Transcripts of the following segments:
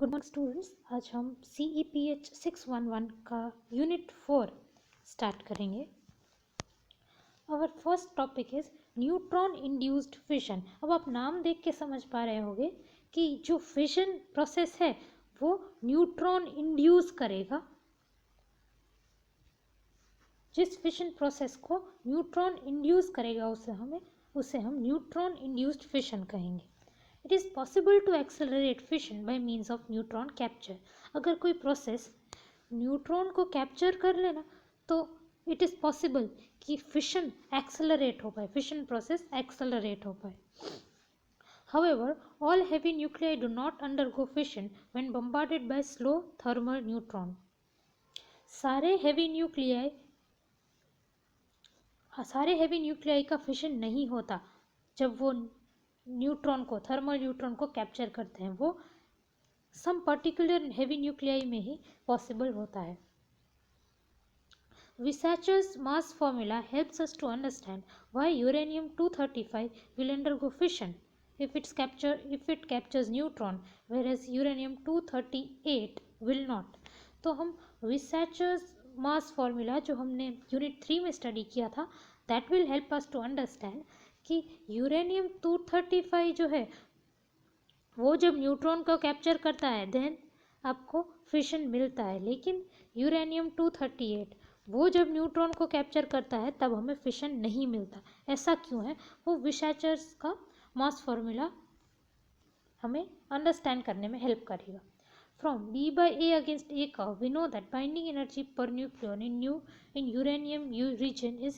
Good morning students, आज हम CEPH 611 का यूनिट 4 स्टार्ट करेंगे। Our first topic is neutron induced fission. अब आप नाम देख के समझ पा रहे होंगे कि जो फिशन प्रोसेस है वो न्यूट्रॉन इंड्यूस करेगा। जिस फिशन प्रोसेस को न्यूट्रॉन इंड्यूस करेगा उसे हम न्यूट्रॉन इंड्यूस्ड फिशन कहेंगे। It is possible to accelerate fission by means of neutron capture. अगर कोई प्रोसेस न्यूट्रॉन को कैप्चर कर लेना तो इट इज़ पॉसिबल कि फिशन एक्सेलरेट हो पाए, फिशन प्रोसेस एक्सेलरेट हो पाए। However, all heavy nuclei do not undergo fission when bombarded by slow thermal neutron. सारे हेवी न्यूक्लियाई का फिशन नहीं होता जब वो थर्मल न्यूट्रॉन को कैप्चर करते हैं। वो सम पर्टिकुलर हेवी न्यूक्लियाई में ही पॉसिबल होता है। Visacher's mass formula helps us to understand why uranium-235 will undergo fission if it captures neutron, whereas uranium-238 will not. तो हम Visacher's मास फॉर्मूला जो हमने यूनिट 3 में स्टडी किया था, that will help us to understand कि यूरेनियम 235 जो है वो जब न्यूट्रॉन को कैप्चर करता है देन आपको फिशन मिलता है, लेकिन यूरेनियम 238 वो जब न्यूट्रॉन को कैप्चर करता है तब हमें फिशन नहीं मिलता। ऐसा क्यों है? वो विसाचर्स का मास फॉर्मूला हमें अंडरस्टैंड करने में हेल्प करेगा। From B by A against A curve, we know that binding energy per nucleon in uranium region is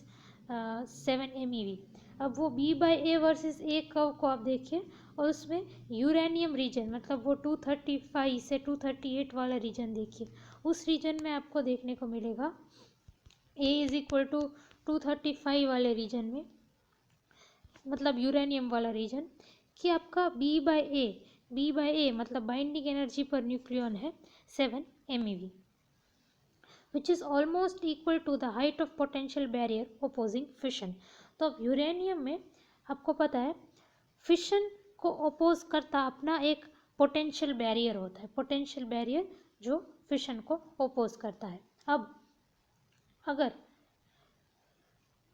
7 MeV. अब वो B by A versus A curve को आप देखिए और उसमें यूरेनियम रीजन मतलब वो 235 से 238 वाला रीजन देखिए। उस रीजन में आपको देखने को मिलेगा A इज इक्वल टू 235 वाले रीजन में, मतलब यूरेनियम वाला रीजन, कि आपका B by A मतलब बाइंडिंग एनर्जी पर न्यूक्लियन है 7 MeV, which is almost equal to the height of potential barrier opposing fission. तो अब यूरेनियम में आपको पता है फिशन को ओपोज करता अपना एक पोटेंशियल बैरियर होता है, पोटेंशियल बैरियर जो फिशन को ओपोज करता है। अब अगर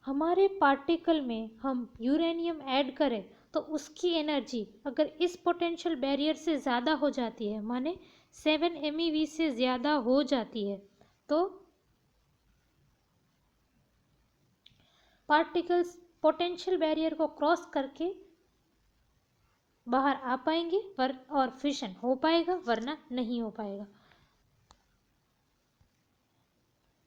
हमारे पार्टिकल में हम यूरेनियम ऐड करें तो उसकी एनर्जी अगर इस पोटेंशियल बैरियर से ज़्यादा हो जाती है, माने 7 MeV से ज़्यादा हो जाती है, तो पार्टिकल्स पोटेंशियल बैरियर को क्रॉस करके बाहर आ पाएंगे और फिशन हो पाएगा, वरना नहीं हो पाएगा।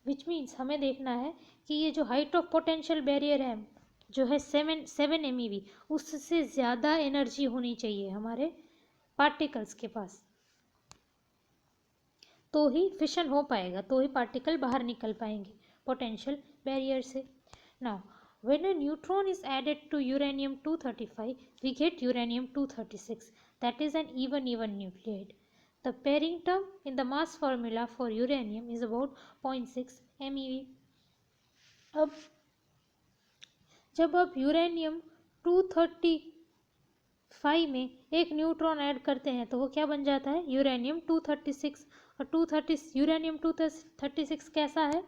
विच मीन्स हमें देखना है कि ये जो हाइट ऑफ पोटेंशियल बैरियर है जो है 7 MeV, उससे ज़्यादा एनर्जी होनी चाहिए हमारे पार्टिकल्स के पास, तो ही फिशन हो पाएगा, तो ही पार्टिकल बाहर निकल पाएंगे पोटेंशियल बैरियर से। Now when a neutron is added to uranium 235 we get uranium 236, that is an even nuclide. The pairing term in the mass formula for uranium is about 0.6 MeV. अब जब आप uranium 235 में एक neutron add करते हैं तो वो क्या बन जाता है? यूरेनियम 236। और यूरेनियम 236 कैसा है?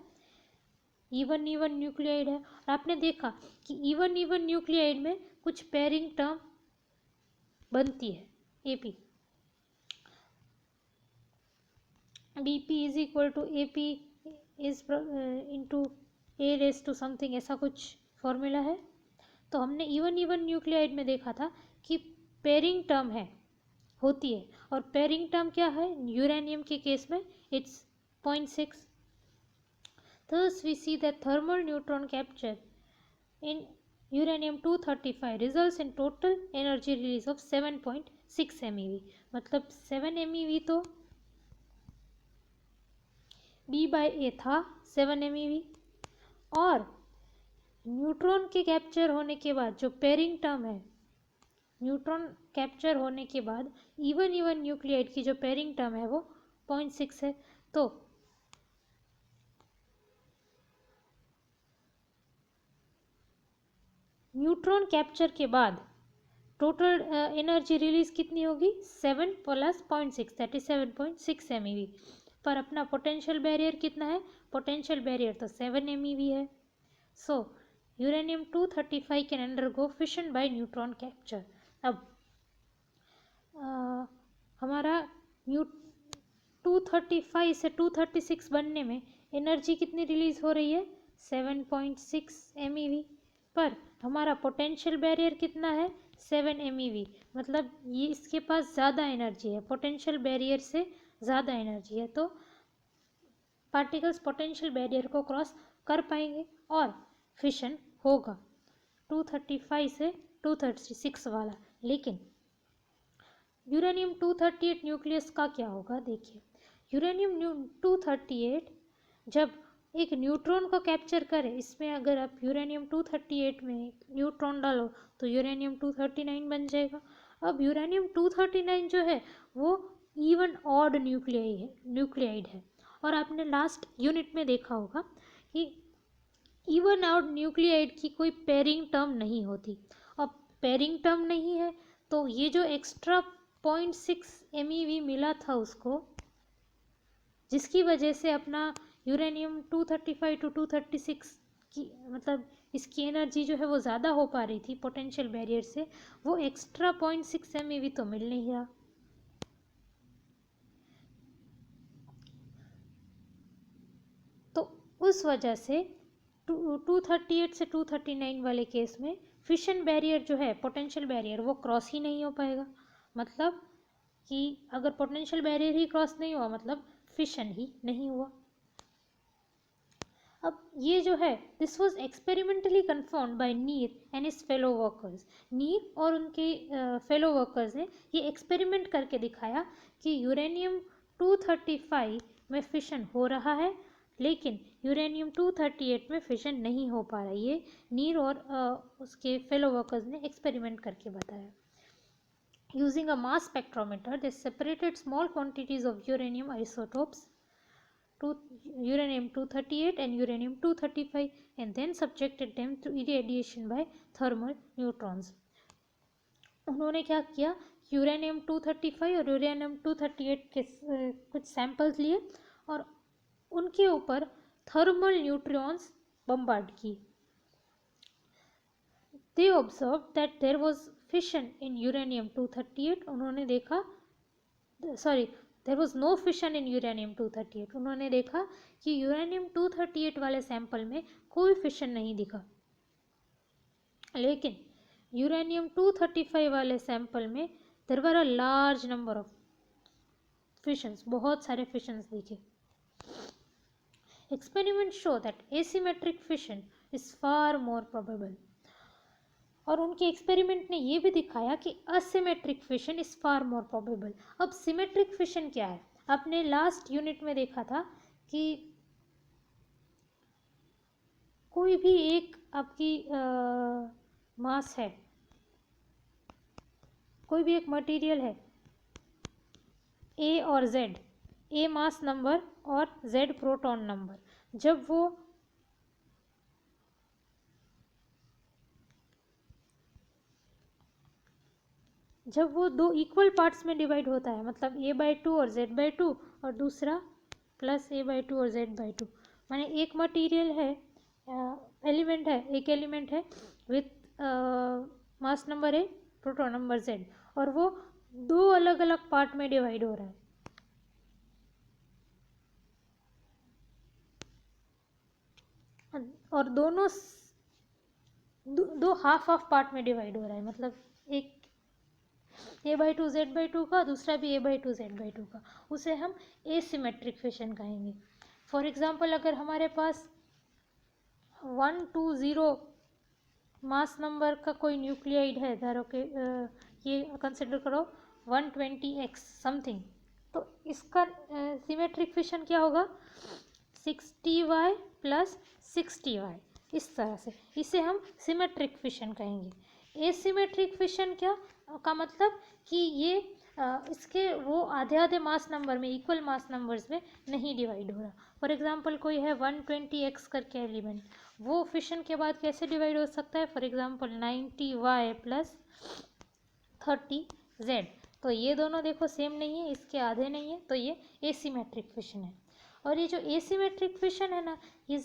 even न्यूक्लियाइड है। और आपने देखा कि even न्यूक्लियाइड में कुछ पेयरिंग टर्म बनती है, AP BP is equal to AP is into A raise to something, ऐसा कुछ फॉर्मूला है। तो हमने even न्यूक्लियाइड में देखा था कि पेयरिंग टर्म होती है, और पेयरिंग टर्म क्या है यूरेनियम के केस में? It's 0.6। Thus we see that thermal neutron capture in uranium 235 results in total energy release of 7.6 MeV। मतलब 7 MeV तो B by A था 7 MeV, और न्यूट्रॉन के कैप्चर होने के बाद जो पेयरिंग टर्म है, न्यूट्रॉन कैप्चर होने के बाद even न्यूक्लियाइड की जो पेयरिंग टर्म है वो 0.6 है। तो न्यूट्रॉन कैप्चर के बाद टोटल एनर्जी रिलीज कितनी होगी 7 + 0.6 दैट इज 7.6 MeV। पर अपना पोटेंशियल बैरियर कितना है, पोटेंशियल बैरियर तो 7 MeV है। So uranium 235 can undergo fission by neutron capture. अब हमारा 235 से 236 बनने में एनर्जी कितनी रिलीज हो रही है 7.6 MeV, पर हमारा पोटेंशियल बैरियर कितना है 7 MeV, मतलब ये इसके पास ज़्यादा एनर्जी है, पोटेंशियल बैरियर से ज़्यादा एनर्जी है, तो पार्टिकल्स पोटेंशियल बैरियर को क्रॉस कर पाएंगे और फिशन होगा 235 से 236 वाला। लेकिन यूरेनियम 238 न्यूक्लियस का क्या होगा, देखिए यूरेनियम 238 जब एक न्यूट्रॉन को कैप्चर करे, इसमें अगर आप यूरेनियम 238 में न्यूट्रॉन डालो तो यूरेनियम 239 बन जाएगा। अब यूरेनियम 239 जो है वो इवन ऑड न्यूक्लियाइड है, और आपने लास्ट यूनिट में देखा होगा कि इवन ऑड न्यूक्लियाइड की कोई पेयरिंग टर्म नहीं होती। अब पेयरिंग टर्म नहीं है तो ये जो एक्स्ट्रा 0.6 MeV मिला था उसको, जिसकी वजह से अपना यूरेनियम 235 to 236 की मतलब इसकी एनर्जी जो है वो ज़्यादा हो पा रही थी पोटेंशियल बैरियर से, वो एक्स्ट्रा 0.6 MeV तो मिल नहीं रहा। तो उस वजह से 238 से 239 वाले केस में फिशन बैरियर जो है पोटेंशियल बैरियर वो क्रॉस ही नहीं हो पाएगा। मतलब कि अगर पोटेंशियल बैरियर ही क्रॉस नहीं हुआ मतलब फिशन ही नहीं हुआ। अब ये जो है this was experimentally confirmed by Nier and his fellow workers. Nier और उनके फेलो वर्कर्स ने ये एक्सपेरिमेंट करके दिखाया कि यूरेनियम 235 में फिशन हो रहा है, लेकिन यूरेनियम 238 में फिशन नहीं हो पा रहा। ये नीर और उसके फेलो वर्कर्स ने एक्सपेरिमेंट करके बताया। Using a mass spectrometer, they separated small quantities of uranium isotopes, uranium 238 and uranium 235, and then subjected them to irradiation by thermal neutrons. उन्होंने क्या किया, यूरेनियम 235 और यूरेनियम 238 के कुछ सैंपल्स लिए और उनके ऊपर थर्मल न्यूट्रॉन्स बम्बार्ड किए। They observed that there was fission in uranium 238. उन्होंने देखा there was no fission in uranium 238. उन्होंने देखा कि यूरेनियम 238 वाले सैंपल में कोई फिशन नहीं दिखा, लेकिन यूरेनियम 235 वाले सैंपल में there were a large number of fissions, बहुत सारे फिशंस दिखे। Experiments show that asymmetric fission is far more probable. और उनके एक्सपेरिमेंट ने ये भी दिखाया कि asymmetric fission is far more probable. अब सिमेट्रिक फिशन क्या है, आपने लास्ट यूनिट में देखा था कि कोई भी एक आपकी मास है, कोई भी एक मटेरियल है ए और जेड, ए मास नंबर और जेड प्रोटॉन नंबर, जब वो दो इक्वल पार्ट्स में डिवाइड होता है, मतलब a/2 और z/2 और दूसरा प्लस a/2 और z/2, माने एक मटेरियल है, एलिमेंट है, एक एलिमेंट है with mass number a proton number z, और वो दो अलग अलग पार्ट में डिवाइड हो रहा है, और दोनों दो हाफ पार्ट में डिवाइड हो रहा है, मतलब एक a/2 z/2 का, दूसरा भी a/2 z/2 का, उसे हम एसिमेट्रिक फिशन कहेंगे। फॉर एग्जांपल अगर हमारे पास 120 मास नंबर का कोई न्यूक्लियाइड है, धरो के ये कंसिडर करो 120x समथिंग, तो इसका सिमेट्रिक फिशन क्या होगा 60y + 60y, इस तरह से, इसे हम सिमेट्रिक फिशन कहेंगे। एसिमेट्रिक फिशन क्या का मतलब कि ये इसके वो आधे आधे मास नंबर में, इक्वल मास नंबर्स में नहीं डिवाइड हो रहा। फॉर एग्जांपल कोई है 120x करके एलिमेंट, वो फिशन के बाद कैसे डिवाइड हो सकता है, फॉर एग्जांपल 90y + 230Z। तो ये दोनों देखो सेम नहीं है, इसके आधे नहीं है, तो ये एसिमेट्रिक फिशन है। और ये जो एसिमेट्रिक फिशन है ना, ये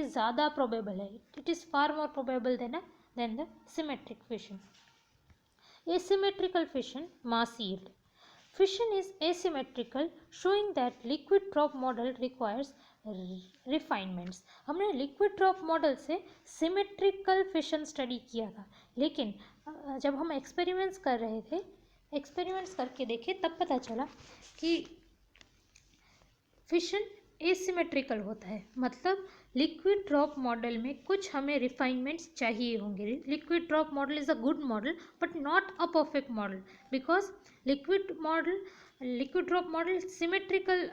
ज़्यादा प्रोबेबल है, it is far more probable than the symmetric fission. Asymmetrical fission, mass yield. Fission is asymmetrical, showing that liquid drop model requires refinements. हमने liquid drop model से symmetrical fission study किया था, लेकिन जब हम experiments कर रहे थे, experiments करके देखे, तब पता चला कि फिशन एसिमेट्रिकल होता है। मतलब लिक्विड ड्रॉप मॉडल में कुछ हमें रिफाइनमेंट्स चाहिए होंगे। Liquid drop model is a good model but not a perfect model, because liquid drop model symmetrical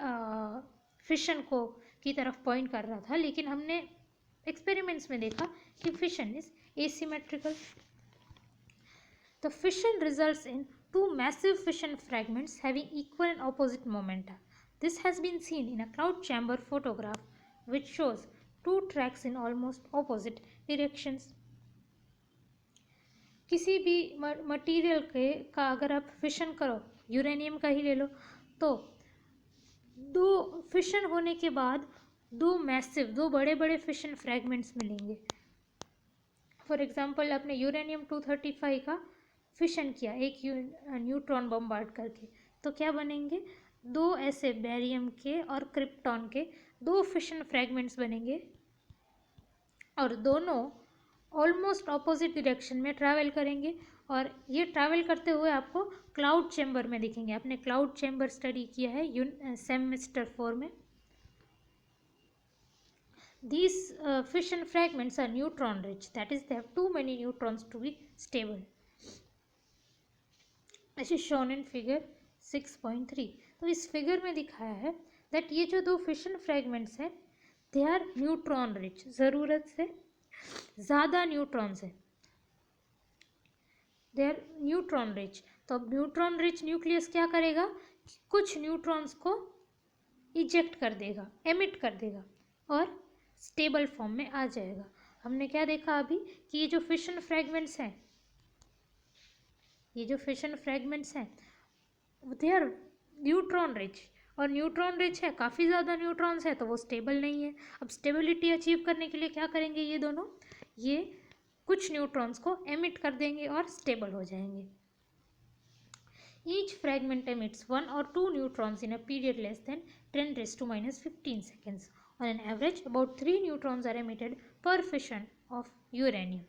fission को की तरफ पॉइंट कर रहा था, लेकिन हमने एक्सपेरिमेंट्स में देखा कि fission is asymmetrical. The fission results in two massive fission fragments having equal and opposite momenta. This has been seen in a cloud chamber photograph which shows two tracks in almost opposite directions. किसी भी material का अगर आप fission करो, uranium का ही ले लो, तो दो फिशन होने के बाद दो बड़े बड़े फिशन फ्रैगमेंट्स मिलेंगे। फॉर एग्जांपल आपने यूरेनियम 235 का फिशन किया एक न्यूट्रॉन बम्बार्ड करके, तो क्या बनेंगे? दो ऐसे बेरियम के और क्रिप्टॉन के दो फिशन फ्रैगमेंट्स बनेंगे, और दोनों ऑलमोस्ट ऑपोजिट डायरेक्शन में ट्रैवल करेंगे, और ये ट्रैवल करते हुए आपको क्लाउड चैम्बर में दिखेंगे। आपने क्लाउड चैम्बर स्टडी किया है सेमेस्टर 4 में। These fission fragments are neutron rich, that is they have too many neutrons to be stable. This is shown in figure 6.3. तो इस फिगर में दिखाया है that ये जो दो फिशन फ्रैगमेंट्स हैं they are neutron rich, ज़रूरत से ज़्यादा न्यूट्रॉन्स है, they are neutron rich। तो अब न्यूट्रॉन रिच न्यूक्लियस क्या करेगा? कुछ न्यूट्रॉन्स को इजेक्ट कर देगा, एमिट कर देगा, और स्टेबल फॉर्म में आ जाएगा। हमने क्या देखा अभी कि ये जो फिशन फ्रैगमेंट्स हैं दे आर न्यूट्रॉन रिच, और न्यूट्रॉन रिच है, काफ़ी ज़्यादा न्यूट्रॉन्स है, तो वो स्टेबल नहीं है। अब स्टेबिलिटी अचीव करने के लिए क्या करेंगे ये दोनों? ये कुछ न्यूट्रॉन्स को एमिट कर देंगे और स्टेबल हो जाएंगे। Each fragment emits 1 or 2 neutrons in a period less than 10 raised to minus 15 seconds. On an average, about 3 neutrons are emitted per fission of uranium.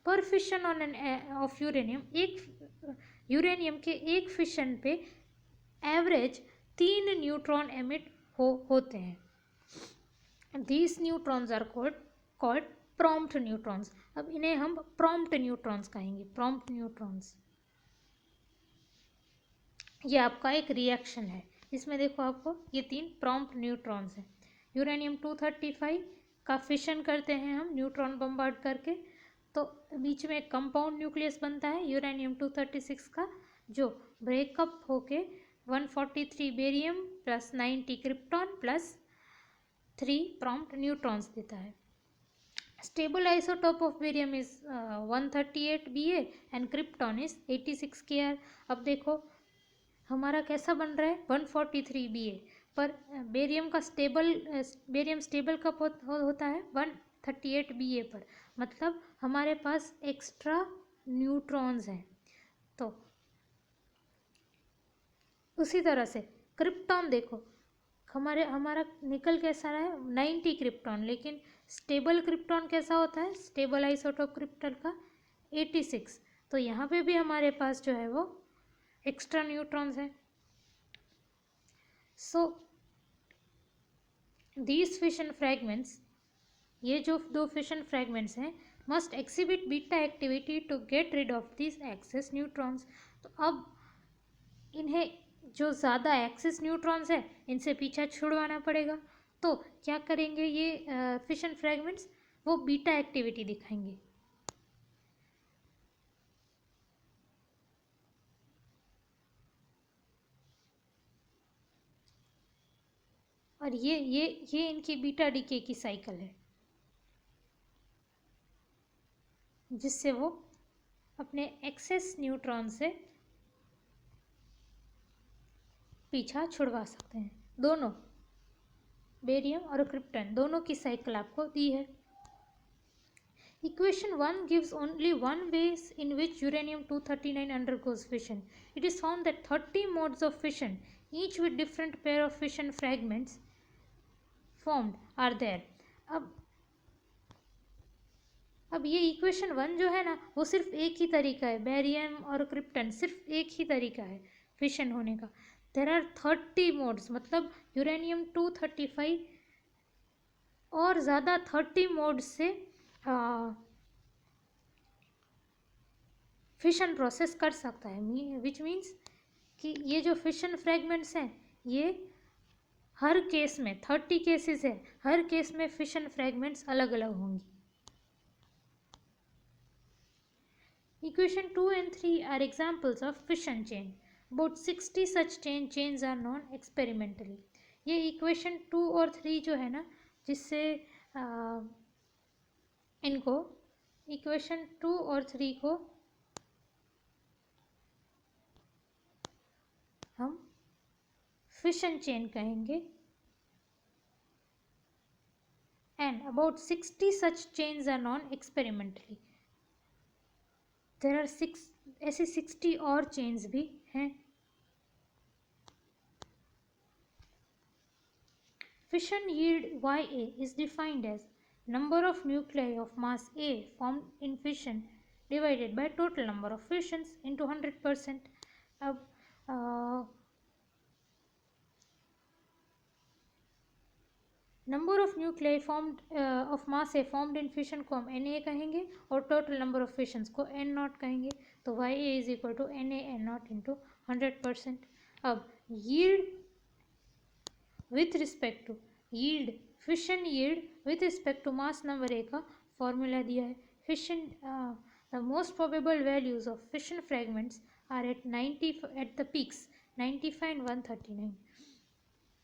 Per fission of uranium, एक uranium के एक fission पे average 3 neutron emit होते हैं। These neutrons are called prompt neutrons. अब इन्हें हम prompt neutrons कहेंगे, प्रॉम्प्ट न्यूट्रॉन्स। ये आपका एक रिएक्शन है, इसमें देखो आपको ये 3 प्रॉम्प्ट न्यूट्रॉन्स हैं। यूरेनियम 235 का फिशन करते हैं हम न्यूट्रॉन बम्बार्ड करके, तो बीच में एक कंपाउंड न्यूक्लियस बनता है यूरेनियम 236 का, जो ब्रेकअप होके 143 barium plus 90 krypton plus 3 prompt neutrons देता है। Stable isotope of barium is 138 Ba and krypton is 86 Kr। अब देखो हमारा कैसा बन रहा है 143 Ba, पर बेरियम स्टेबल कब होता है 138 Ba पर, मतलब हमारे पास एक्स्ट्रा न्यूट्रॉन्स हैं। तो उसी तरह से क्रिप्टॉन देखो, हमारा निकल कैसा रहा है 90 क्रिप्टॉन, लेकिन स्टेबल क्रिप्टॉन कैसा होता है, स्टेबल आइसोटोप क्रिप्टॉन का 86। तो यहाँ पे भी हमारे पास जो है वो एक्स्ट्रा न्यूट्रॉन्स हैं। सो दीज फिशन फ्रैगमेंट्स, ये जो दो फिशन फ्रैगमेंट्स हैं, must exhibit beta activity to get rid of this excess neutrons. तो अब इन्हें जो ज़्यादा एक्सेस न्यूट्रॉन्स है इनसे पीछा छुड़वाना पड़ेगा। तो क्या करेंगे ये फिशन फ्रैगमेंट्स? वो बीटा एक्टिविटी दिखाएंगे। और ये इनकी बीटा डीके की साइकिल है, जिससे वो अपने एक्सेस न्यूट्रॉन से पीछा छुड़वा सकते हैं। दोनों बेरियम और क्रिप्टन दोनों की साइकिल आपको दी है। Equation 1 gives only one way in which uranium-239 undergoes fission. It is found that 30 modes of fission, each with different pair of fission fragments formed, are there. अब ये इक्वेशन 1 जो है ना, वो सिर्फ एक ही तरीका है, बेरियम और क्रिप्टन सिर्फ एक ही तरीका है फिशन होने का। देयर आर 30 मोड्स, मतलब uranium-235 और ज़्यादा 30 मोड्स से फिशन प्रोसेस कर सकता है, विच मीन्स कि ये जो फिशन फ्रेगमेंट्स हैं ये हर केस में 30 केसेस है, हर केस में फिशन फ्रेगमेंट्स अलग अलग होंगी। Equation 2 and 3 are examples of fission chain. About 60 such chains are known experimentally. ये equation 2 और 3 जो है ना, जिससे इनको equation 2 और 3 को हम fission chain कहेंगे। And about 60 such chains are known experimentally. There are 6 ऐसे 60 और चेन्स भी हैं। Fission yield YA is defined as number of nuclei of mass A formed in fission divided by total number of fissions into 100%. अब number of nuclei formed of mass A formed in fission को हम Na कहेंगे और total number of फिशंस को N0 कहेंगे। तो YA is equal to Na N0 into 100%। अब yield with respect to yield, fission yield with respect to mass number A का formula दिया है। Fission the most probable values of fission fragments are at 90 at the peaks 95 and 139।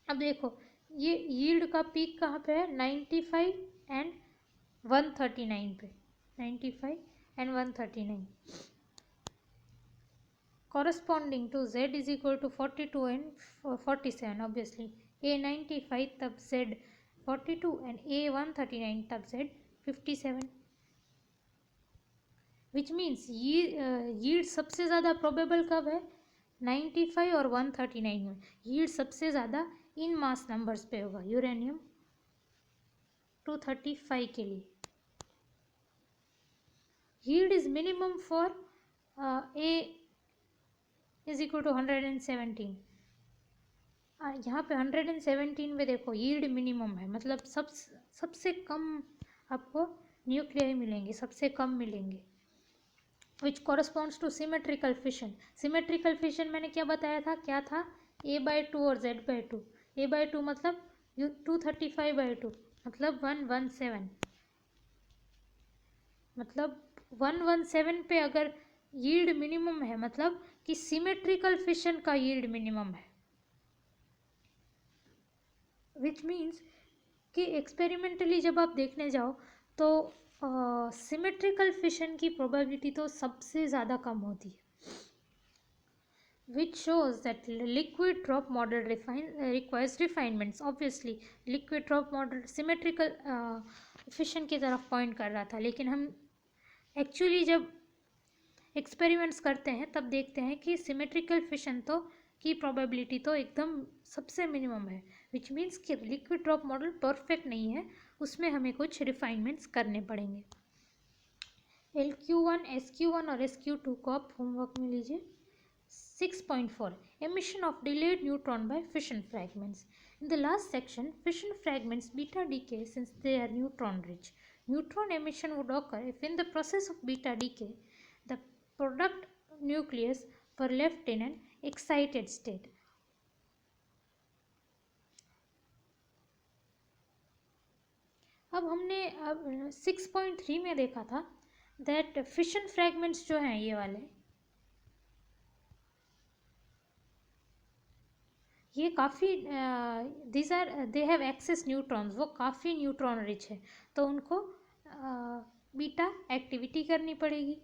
अब देखो ये yield का peak कहाँ पे है, 95 एंड 139 पे, 95 and 139 corresponding to Z is equal to 42 and 47 obviously। A 95 तब Z 42 and A 139 तब Z 57, which means यील्ड सबसे ज़्यादा प्रोबेबल कब है, 95 और 139 में। यील्ड सबसे ज़्यादा इन मास नंबर्स पे होगा यूरेनियम 235 के लिए। Yield is minimum for A is equal to 117। यहाँ पे 117 में देखो यील्ड मिनिमम है, मतलब सबसे कम आपको न्यूक्लियाई मिलेंगे, सबसे कम मिलेंगे। Which corresponds to symmetrical fission. Symmetrical fission मैंने क्या बताया था, क्या था, A/2 और Z/2। A/2 मतलब 235/2 मतलब 117, मतलब 117 पे अगर यील्ड मिनिमम है मतलब कि सिमेट्रिकल फिशन का यील्ड मिनिमम है, विच मीन्स कि एक्सपेरिमेंटली जब आप देखने जाओ तो सिमेट्रिकल फिशन की प्रोबेबिलिटी तो सबसे ज़्यादा कम होती है। Which shows that liquid drop model requires refinements. Obviously, liquid drop model symmetrical fission की तरफ पॉइंट कर रहा था, लेकिन हम एक्चुअली जब एक्सपेरिमेंट्स करते हैं तब देखते हैं कि सिमेट्रिकल फिशन तो की प्रोबेबिलिटी तो एकदम सबसे मिनिमम है, विच मीन्स कि लिक्विड ड्रॉप मॉडल परफेक्ट नहीं है, उसमें हमें कुछ रिफाइनमेंट्स करने पड़ेंगे। LQ1, SQ1 और SQ2 को आप होमवर्क में लीजिए। 6.4 Emission of delayed neutron by fission fragments. In the last section, fission fragments beta decay since they are neutron rich. Neutron emission would occur if in the process of beta decay, the product nucleus were left in an excited state. अब हमने 6.3 में देखा था that fission fragments जो हैं ये वाले, ये काफ़ी दे हैव एक्सेस न्यूट्रॉन्स, वो काफ़ी न्यूट्रॉन रिच है, तो उनको बीटा एक्टिविटी करनी पड़ेगी।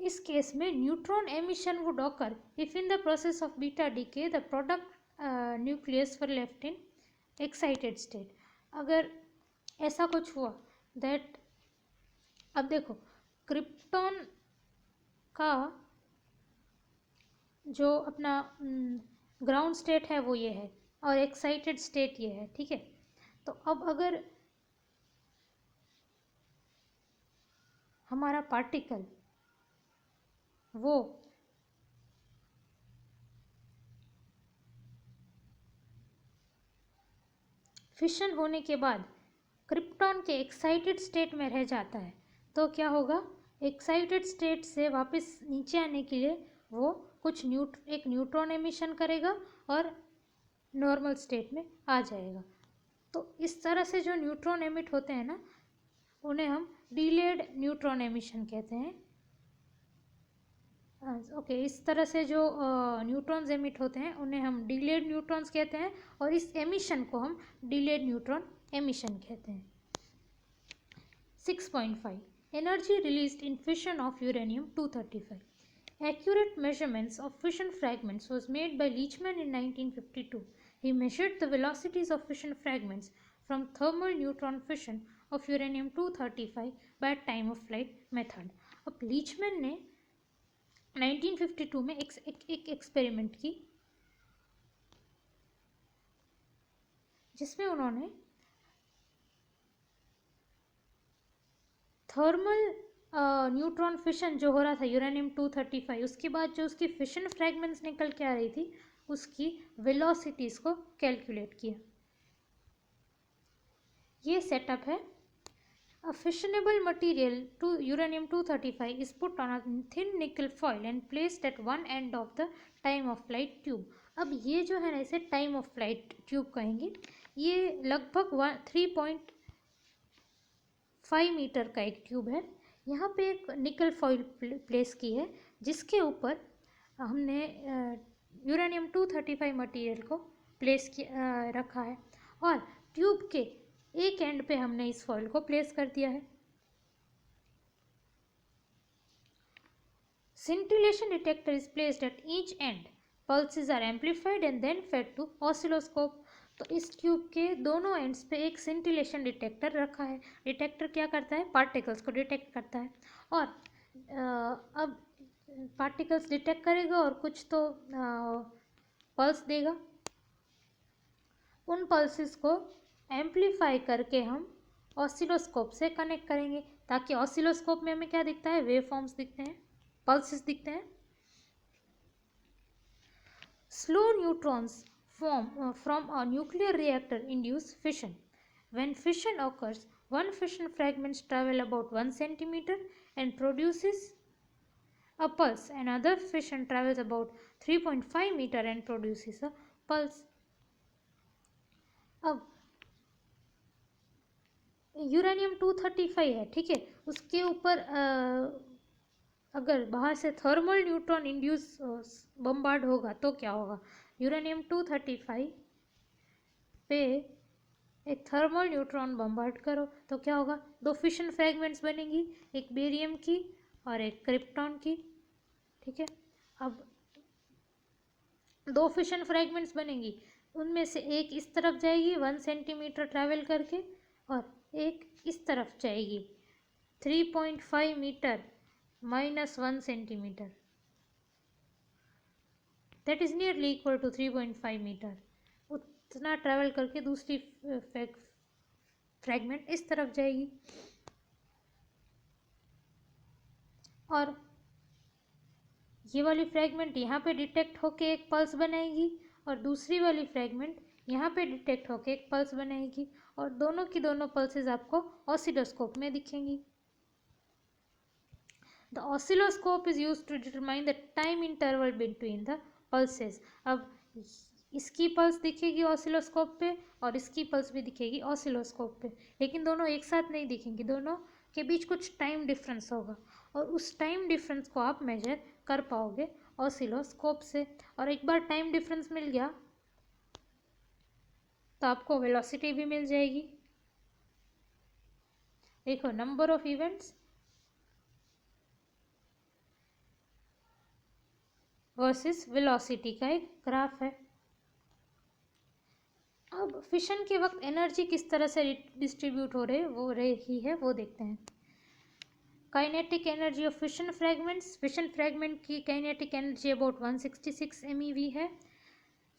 इस केस में neutron emission would occur if in the process of beta decay the product nucleus were left in excited state. अगर ऐसा कुछ हुआ दैट, अब देखो क्रिप्टॉन का जो अपना ग्राउंड स्टेट है वो ये है और एक्साइटेड स्टेट ये है, ठीक है। तो अब अगर हमारा पार्टिकल वो फिशन होने के बाद क्रिप्टॉन के एक्साइटेड स्टेट में रह जाता है तो क्या होगा, एक्साइटेड स्टेट से वापस नीचे आने के लिए वो कुछ एक न्यूट्रॉन एमिशन करेगा और नॉर्मल स्टेट में आ जाएगा। तो इस तरह से जो न्यूट्रॉन एमिट होते हैं ना, उन्हें हम डिलेड न्यूट्रॉन एमिशन कहते हैं। ओके, इस तरह से जो न्यूट्रॉन्स एमिट होते हैं उन्हें हम डिलेड न्यूट्रॉन्स कहते हैं और इस एमिशन को हम डिलेड न्यूट्रॉन एमिशन कहते हैं। 6.5 energy released in fission of uranium 235। Accurate measurements of fission fragments was made by Leachman in 1952. He measured the velocities of fission fragments from thermal neutron fission of uranium-235 by time of flight method. अब लीचमैन ने 1952 में एक experiment की जिसमें उन्होंने thermal neutron fission जो हो रहा था यूरेनियम-235, उसके बाद जो उसकी फिशन फ्रैगमेंट्स निकल के आ रही थी उसकी वेलोसिटीज़ को कैलकुलेट किया। ये सेटअप है। A fissionable material to uranium-235 is put on a thin nickel foil and placed at one end of the time of flight tube. अब ये जो है ना, इसे टाइम ऑफ फ्लाइट ट्यूब कहेंगे। ये लगभग 3.5 मीटर का एक ट्यूब है। यहाँ पे एक निकल फॉइल प्लेस की है जिसके ऊपर हमने यूरेनियम-235 मटेरियल को प्लेस किया रखा है और ट्यूब के एक एंड पे हमने इस फॉइल को प्लेस कर दिया है। Scintillation detector is placed at each end. Pulses are amplified and then fed to oscilloscope. तो इस ट्यूब के दोनों एंड्स पे एक सिंटिलेशन डिटेक्टर रखा है। डिटेक्टर क्या करता है, पार्टिकल्स को डिटेक्ट करता है और अब पार्टिकल्स डिटेक्ट करेगा और कुछ तो पल्स देगा। उन पल्सेस को एम्पलीफाई करके हम ऑसिलोस्कोप से कनेक्ट करेंगे ताकि ऑसिलोस्कोप में हमें क्या दिखता है, वेव फॉर्म्स दिखते हैं, पल्सेस दिखते हैं। Slow neutrons form from a nuclear reactor induce fission. When fission occurs, one fission fragments travel about 1 centimeter and produces a pulse. Another fission travels about 3.5 meter and produces a pulse. अब यूरेनियम-235 है, ठीक है, उसके ऊपर अगर बाहर से thermal neutron induce bombard होगा तो क्या होगा, यूरेनियम-235 पे एक थर्मल न्यूट्रॉन बम्बार्ड करो तो क्या होगा, दो फिशन फ्रैगमेंट्स बनेंगी, एक बेरियम की और एक क्रिप्टॉन की, ठीक है। अब दो फिशन फ्रैगमेंट्स बनेंगी, उनमें से एक इस तरफ जाएगी 1 सेंटीमीटर ट्रैवल करके और एक इस तरफ जाएगी 3.5 metre -1 centimetre, that is nearly equal to 3.5 metre. उतना ट्रैवल करके दूसरी फ्रैगमेंट इस तरफ जाएगी और ये वाली फ्रैगमेंट यहाँ पे डिटेक्ट होके एक पल्स बनाएगी और दूसरी वाली फ्रैगमेंट यहाँ पे डिटेक्ट होके एक पल्स बनाएगी और दोनों की दोनों पल्सेस आपको ऑसिलोस्कोप में दिखेंगी। The oscilloscope is used to determine the time interval between the pulses. अब इसकी पल्स दिखेगी ऑसिलोस्कोप पे और इसकी पल्स भी दिखेगी ऑसिलोस्कोप पे, लेकिन दोनों एक साथ नहीं दिखेंगी, दोनों के बीच कुछ टाइम डिफरेंस होगा और उस टाइम डिफरेंस को आप मेजर कर पाओगे ऑसिलोस्कोप से। और एक बार टाइम डिफरेंस मिल गया तो आपको वेलोसिटी भी मिल जाएगी। देखो, number of events versus velocity का एक ग्राफ है। अब फिशन के वक्त एनर्जी किस तरह से डिस्ट्रीब्यूट हो रही है वो देखते हैं। Kinetic energy of fission fragments, fission fragment की काइनेटिक एनर्जी अबाउट 166 MeV है।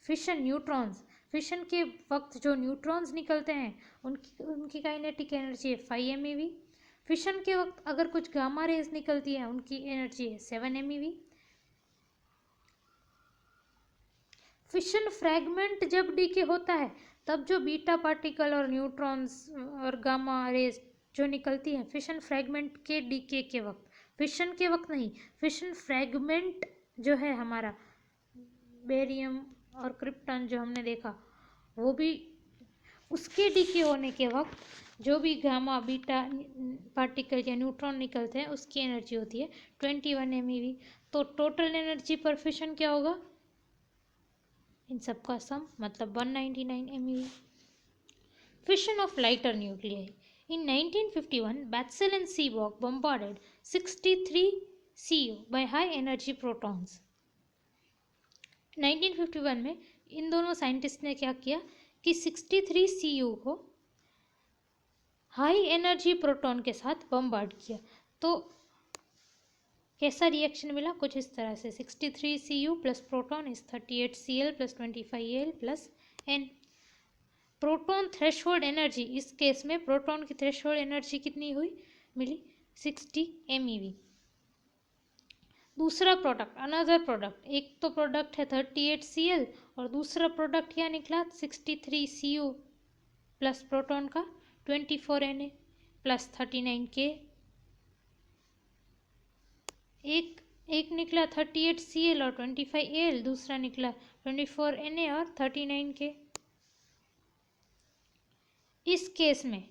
फिशन न्यूट्रॉन्स, फिशन के वक्त जो न्यूट्रॉन्स निकलते हैं उनकी काइनेटिक एनर्जी है 5 MeV। फिशन के वक्त अगर कुछ गामा रेज निकलती है उनकी एनर्जी है 7 MeV। फिशन फ्रैगमेंट जब डीके होता है तब जो बीटा पार्टिकल और न्यूट्रॉन्स और गामा रेज जो निकलती है फिशन फ्रैगमेंट के डीके के वक्त, फिशन के वक्त नहीं, फिशन फ्रैगमेंट जो है हमारा बेरियम और क्रिप्टन जो हमने देखा वो भी उसके डीके होने के वक्त जो भी गामा बीटा पार्टिकल या न्यूट्रॉन निकलते हैं उसकी एनर्जी होती है 21 MeV। तो टोटल एनर्जी पर फिशन क्या होगा, इन सब का सम मतलब 199 MeV। Fission of lighter nuclei. In 1951, Batzel and Seaborg bombarded 63 Cu by high energy protons. 1951 में इन दोनों साइंटिस्ट ने क्या किया कि 63 Cu को हाई एनर्जी प्रोटॉन के साथ बम्बार्ड किया। तो कैसा रिएक्शन मिला, कुछ इस तरह से 63 Cu plus proton is 38 Cl plus 25 Al plus N। Proton threshold energy, इस केस में प्रोटॉन की थ्रेशोल्ड एनर्जी कितनी हुई, मिली 60 MeV। दूसरा प्रोडक्ट, अनदर प्रोडक्ट, एक तो प्रोडक्ट है 38 Cl और दूसरा प्रोडक्ट क्या निकला 63 Cu प्लस प्रोटॉन का 24 Na प्लस 39 K। एक निकला 38 Cl और 25 Al, दूसरा निकला 24 Na और 39 K। इस केस में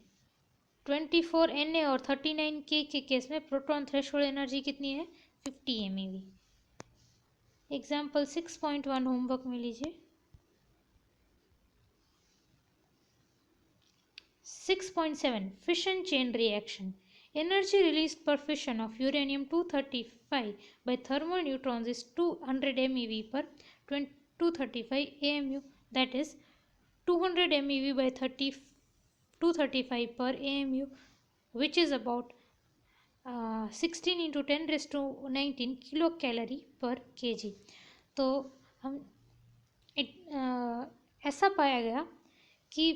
24 Na और 39 K के केस में प्रोटॉन थ्रेशोल्ड एनर्जी कितनी है 50 MeV। एग्जाम्पल 6.1 होमवर्क में लीजिए। 6.7 fission chain reaction. Energy released per fission of uranium-235 by thermal neutrons is 200 MeV per 235 AMU, that is 200 MeV by 235 per AMU, which is about 16 into 10 raised to 19 kilocalorie per kg। तो हम ऐसा पाया गया कि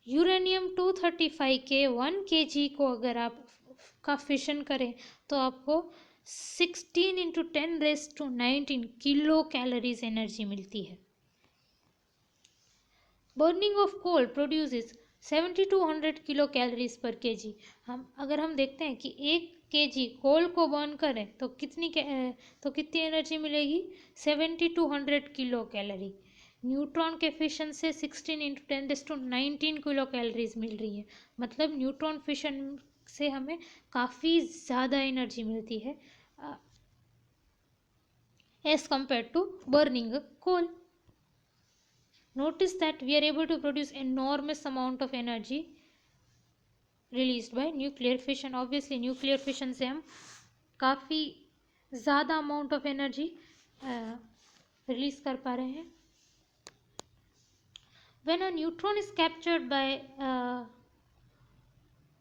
uranium 235 के 1 kg को अगर आप का फिशन करें तो आपको 16 into 10 rest to 19 kilo calories energy मिलती है। Burning off coal produces 7200 kilo calories per KG. हम देखते हैं कि 1 kg कोल को बर्न करें तो कितनी एनर्जी मिलेगी 7200 किलो कैलोरी। न्यूट्रॉन के फिशन से 16 इंटू 10⁻19 किलो कैलोरीज मिल रही है, मतलब न्यूट्रॉन फिशन से हमें काफ़ी ज़्यादा एनर्जी मिलती है as compare to burning coal. Notice that we are able to produce enormous amount of energy released by nuclear fission. Obviously nuclear fission से हम काफ़ी ज़्यादा amount of energy release कर पा रहे हैं। When a neutron is captured by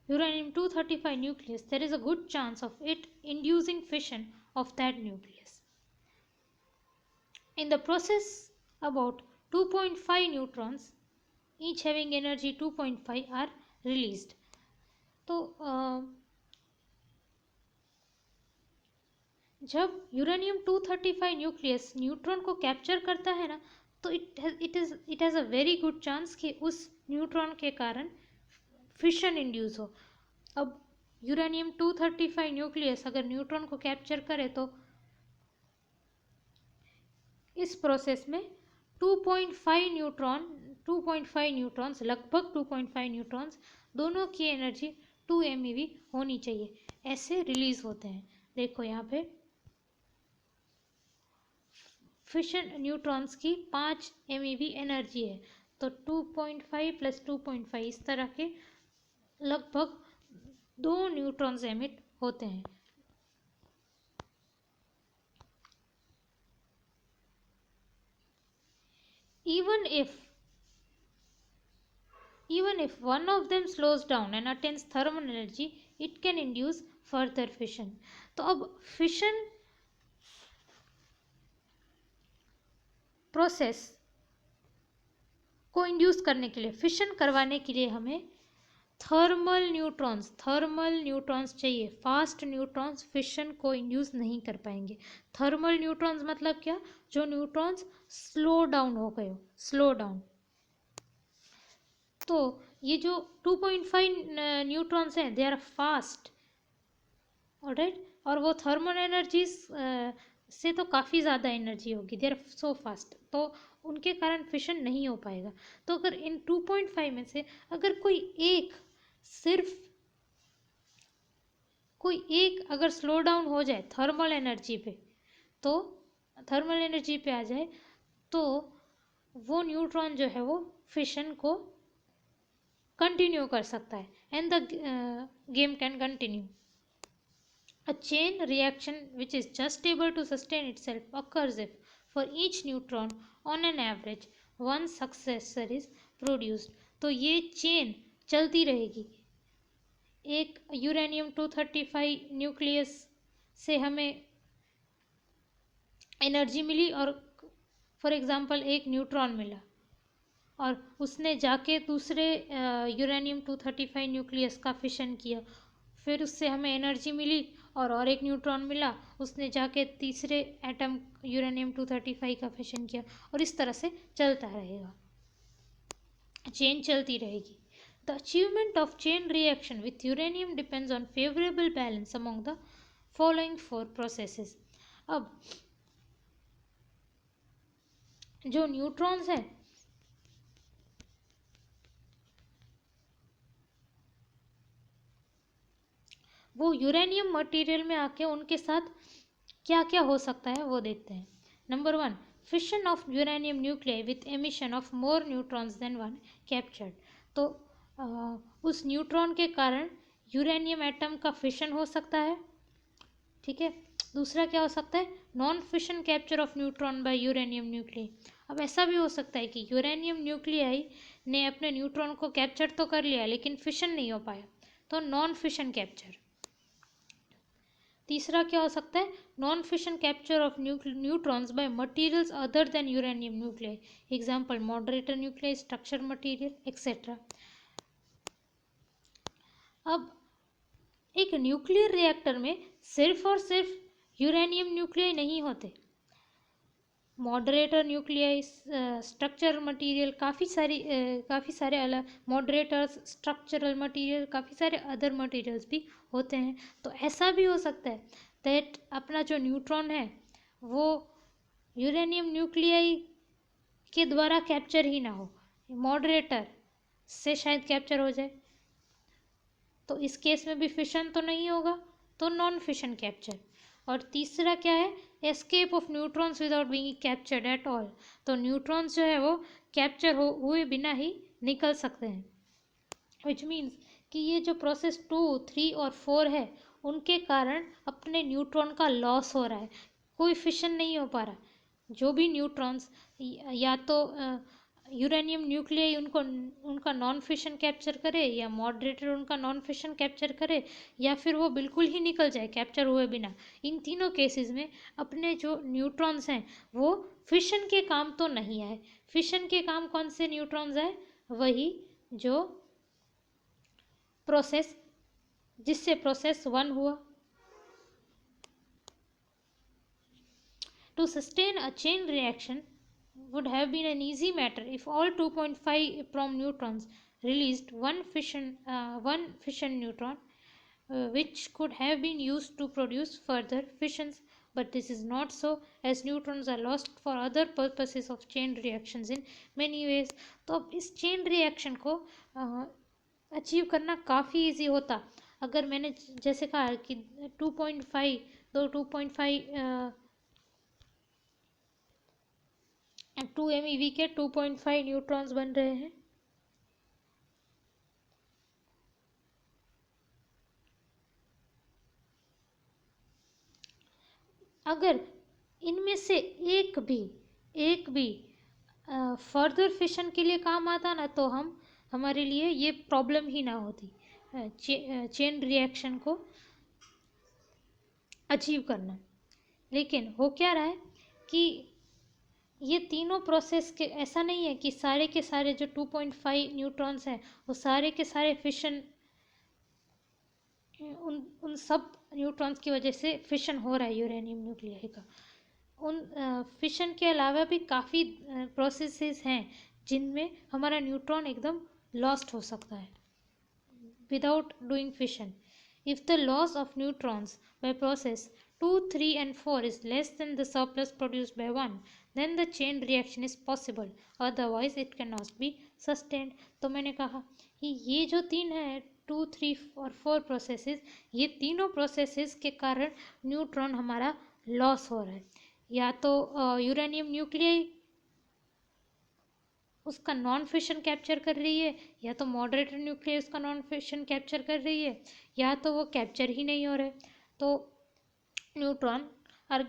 uranium-235 nucleus, there is a good chance of it inducing fission of that nucleus. In the process, about 2.5 neutrons, each having energy 2.5, are released. तो जब uranium 235 nucleus neutron को capture करता है ना तो it has a very good chance कि उस neutron के कारण फिशन इंड्यूस हो। अब यूरेनियम 235 न्यूक्लियस अगर न्यूट्रॉन को कैप्चर करे तो इस प्रोसेस में 2.5 न्यूट्रॉन्स लगभग 2.5 न्यूट्रॉन्स दोनों की एनर्जी 2 MeV होनी चाहिए, ऐसे रिलीज होते हैं। देखो यहाँ पे फिशन न्यूट्रॉन्स की 5 MeV एनर्जी है, तो 2.5 प्लस 2.5 इस तरह के लगभग 2 न्यूट्रॉन्स एमिट होते हैं। even if one of them slows down and attains thermal energy, it can induce further fission. तो अब फिशन प्रोसेस को इंड्यूस करने के लिए, फिशन करवाने के लिए हमें थर्मल न्यूट्रॉन्स चाहिए. फास्ट न्यूट्रॉन्स फिशन को इंड्यूस नहीं कर पाएंगे. थर्मल न्यूट्रॉन्स मतलब क्या? जो न्यूट्रॉन्स स्लो डाउन हो गए हो, स्लो डाउन. तो ये जो 2.5 न्यूट्रॉन्स हैं, दे आर फास्ट, ऑलराइट. और वो थर्मल एनर्जीज से तो काफ़ी ज़्यादा एनर्जी होगी, दे आर सो फास्ट, तो उनके कारण फिशन नहीं हो पाएगा. तो अगर इन 2.5 में से अगर कोई एक अगर स्लो डाउन हो जाए थर्मल एनर्जी पे आ जाए, तो वो न्यूट्रॉन जो है वो फिशन को कंटिन्यू कर सकता है, and the game can continue. A chain reaction which is just able to sustain itself occurs if, for each neutron, on an average, one successor is produced. तो ये चेन चलती रहेगी. एक यूरेनियम 235 न्यूक्लियस से हमें एनर्जी मिली, और for example एक neutron मिला, और उसने जाके दूसरे यूरेनियम 235 न्यूक्लियस का फिशन किया, फिर उससे हमें एनर्जी मिली, और एक न्यूट्रॉन मिला, उसने जाके तीसरे एटम यूरेनियम 235 का फिशन किया, और इस तरह से चलता रहेगा, चेन चलती रहेगी. The achievement of chain reaction with uranium depends on favourable balance among the following 4 processes. अब जो न्यूट्रॉन्स हैं वो यूरेनियम मटेरियल में आके उनके साथ क्या क्या हो सकता है वो देखते हैं. Number 1, fission of uranium nuclei with emission of more neutrons than one captured. तो उस न्यूट्रॉन के कारण यूरेनियम एटम का फिशन हो सकता है, ठीक है. दूसरा क्या हो सकता है? Non fission capture of neutron by uranium nuclei. अब ऐसा भी हो सकता है कि यूरेनियम न्यूक्लियाई ने अपने न्यूट्रॉन को कैप्चर तो कर लिया लेकिन फिशन नहीं हो पाया, तो नॉन फिशन कैप्चर. तीसरा क्या हो सकता है? Non fission capture of neutrons by materials other than uranium nuclei. Example moderator nuclei, structure material, etcetera. अब एक न्यूक्लियर रिएक्टर में सिर्फ और सिर्फ यूरेनियम न्यूक्लियाई नहीं होते. मॉडरेटर न्यूक्लियाई, स्ट्रक्चरल मटेरियल, काफ़ी सारे अलग मॉडरेटर्स, स्ट्रक्चरल मटेरियल, काफ़ी सारे अदर मटेरियल्स भी होते हैं. तो ऐसा भी हो सकता है दैट अपना जो न्यूट्रॉन है वो यूरेनियम न्यूक्लियाई के द्वारा कैप्चर ही ना हो, मॉडरेटर से शायद कैप्चर हो जाए. तो इस केस में भी फिशन तो नहीं होगा, तो नॉन फिशन कैप्चर. और तीसरा क्या है? Escape of neutrons without being captured at all. तो न्यूट्रॉन्स जो है वो कैप्चर हुए बिना ही निकल सकते हैं, विच मीन्स कि ये जो प्रोसेस 2, 3 और 4 है उनके कारण अपने न्यूट्रॉन का लॉस हो रहा है, कोई फिशन नहीं हो पा रहा. जो भी न्यूट्रॉन्स या तो यूरेनियम न्यूक्लियाई उनका नॉन फिशन कैप्चर करे, या मॉडरेटर उनका नॉन फिशन कैप्चर करे, या फिर वो बिल्कुल ही निकल जाए कैप्चर हुए बिना. इन तीनों केसेस में अपने जो न्यूट्रॉन्स हैं वो फिशन के काम तो नहीं आए. फिशन के काम कौन से न्यूट्रॉन्स आए? वही जो प्रोसेस जिससे प्रोसेस 1 हुआ. To sustain a chain reaction would have been an easy matter if all 2.5 prom neutrons released one fission neutron, which could have been used to produce further fissions. But this is not so, as neutrons are lost for other purposes of chain reactions in many ways. तो अब इस chain reaction को achieve करना काफ़ी easy होता अगर मैंने जैसे कहा कि 2.5 2 MeV के 2.5 न्यूट्रॉन्स बन रहे हैं. अगर इनमें से एक भी फर्दर फिशन के लिए काम आता ना, तो हमारे लिए ये प्रॉब्लम ही ना होती चेन रिएक्शन को अचीव करना। लेकिन हो क्या रहा है कि ये तीनों प्रोसेस के, ऐसा नहीं है कि सारे के सारे जो 2.5 न्यूट्रॉन्स हैं वो सारे के सारे फिशन, उन सब न्यूट्रॉन्स की वजह से फिशन हो रहा है यूरेनियम न्यूक्लियाई का। उन फिशन के अलावा भी काफ़ी प्रोसेसेस हैं जिनमें हमारा न्यूट्रॉन एकदम लॉस्ट हो सकता है without doing fission. If the loss of neutrons by process 2, 3 and 4 is less than the surplus produced by 1, then the chain reaction is possible. Otherwise, it cannot be sustained. तो मैंने कहा कि ये जो तीन है 2, 3 और 4 प्रोसेसेस, ये तीनों प्रोसेसेस के कारण न्यूट्रॉन हमारा लॉस हो रहा है। या तो यूरेनियम न्यूक्लियाई उसका नॉन फिशन कैप्चर कर रही है, या तो मॉडरेटर न्यूक्लियस उसका नॉन फिशन कैप्चर कर रही है, या तो वो कैप्चर ही नहीं हो रहा है। तो न्यूट्रॉन और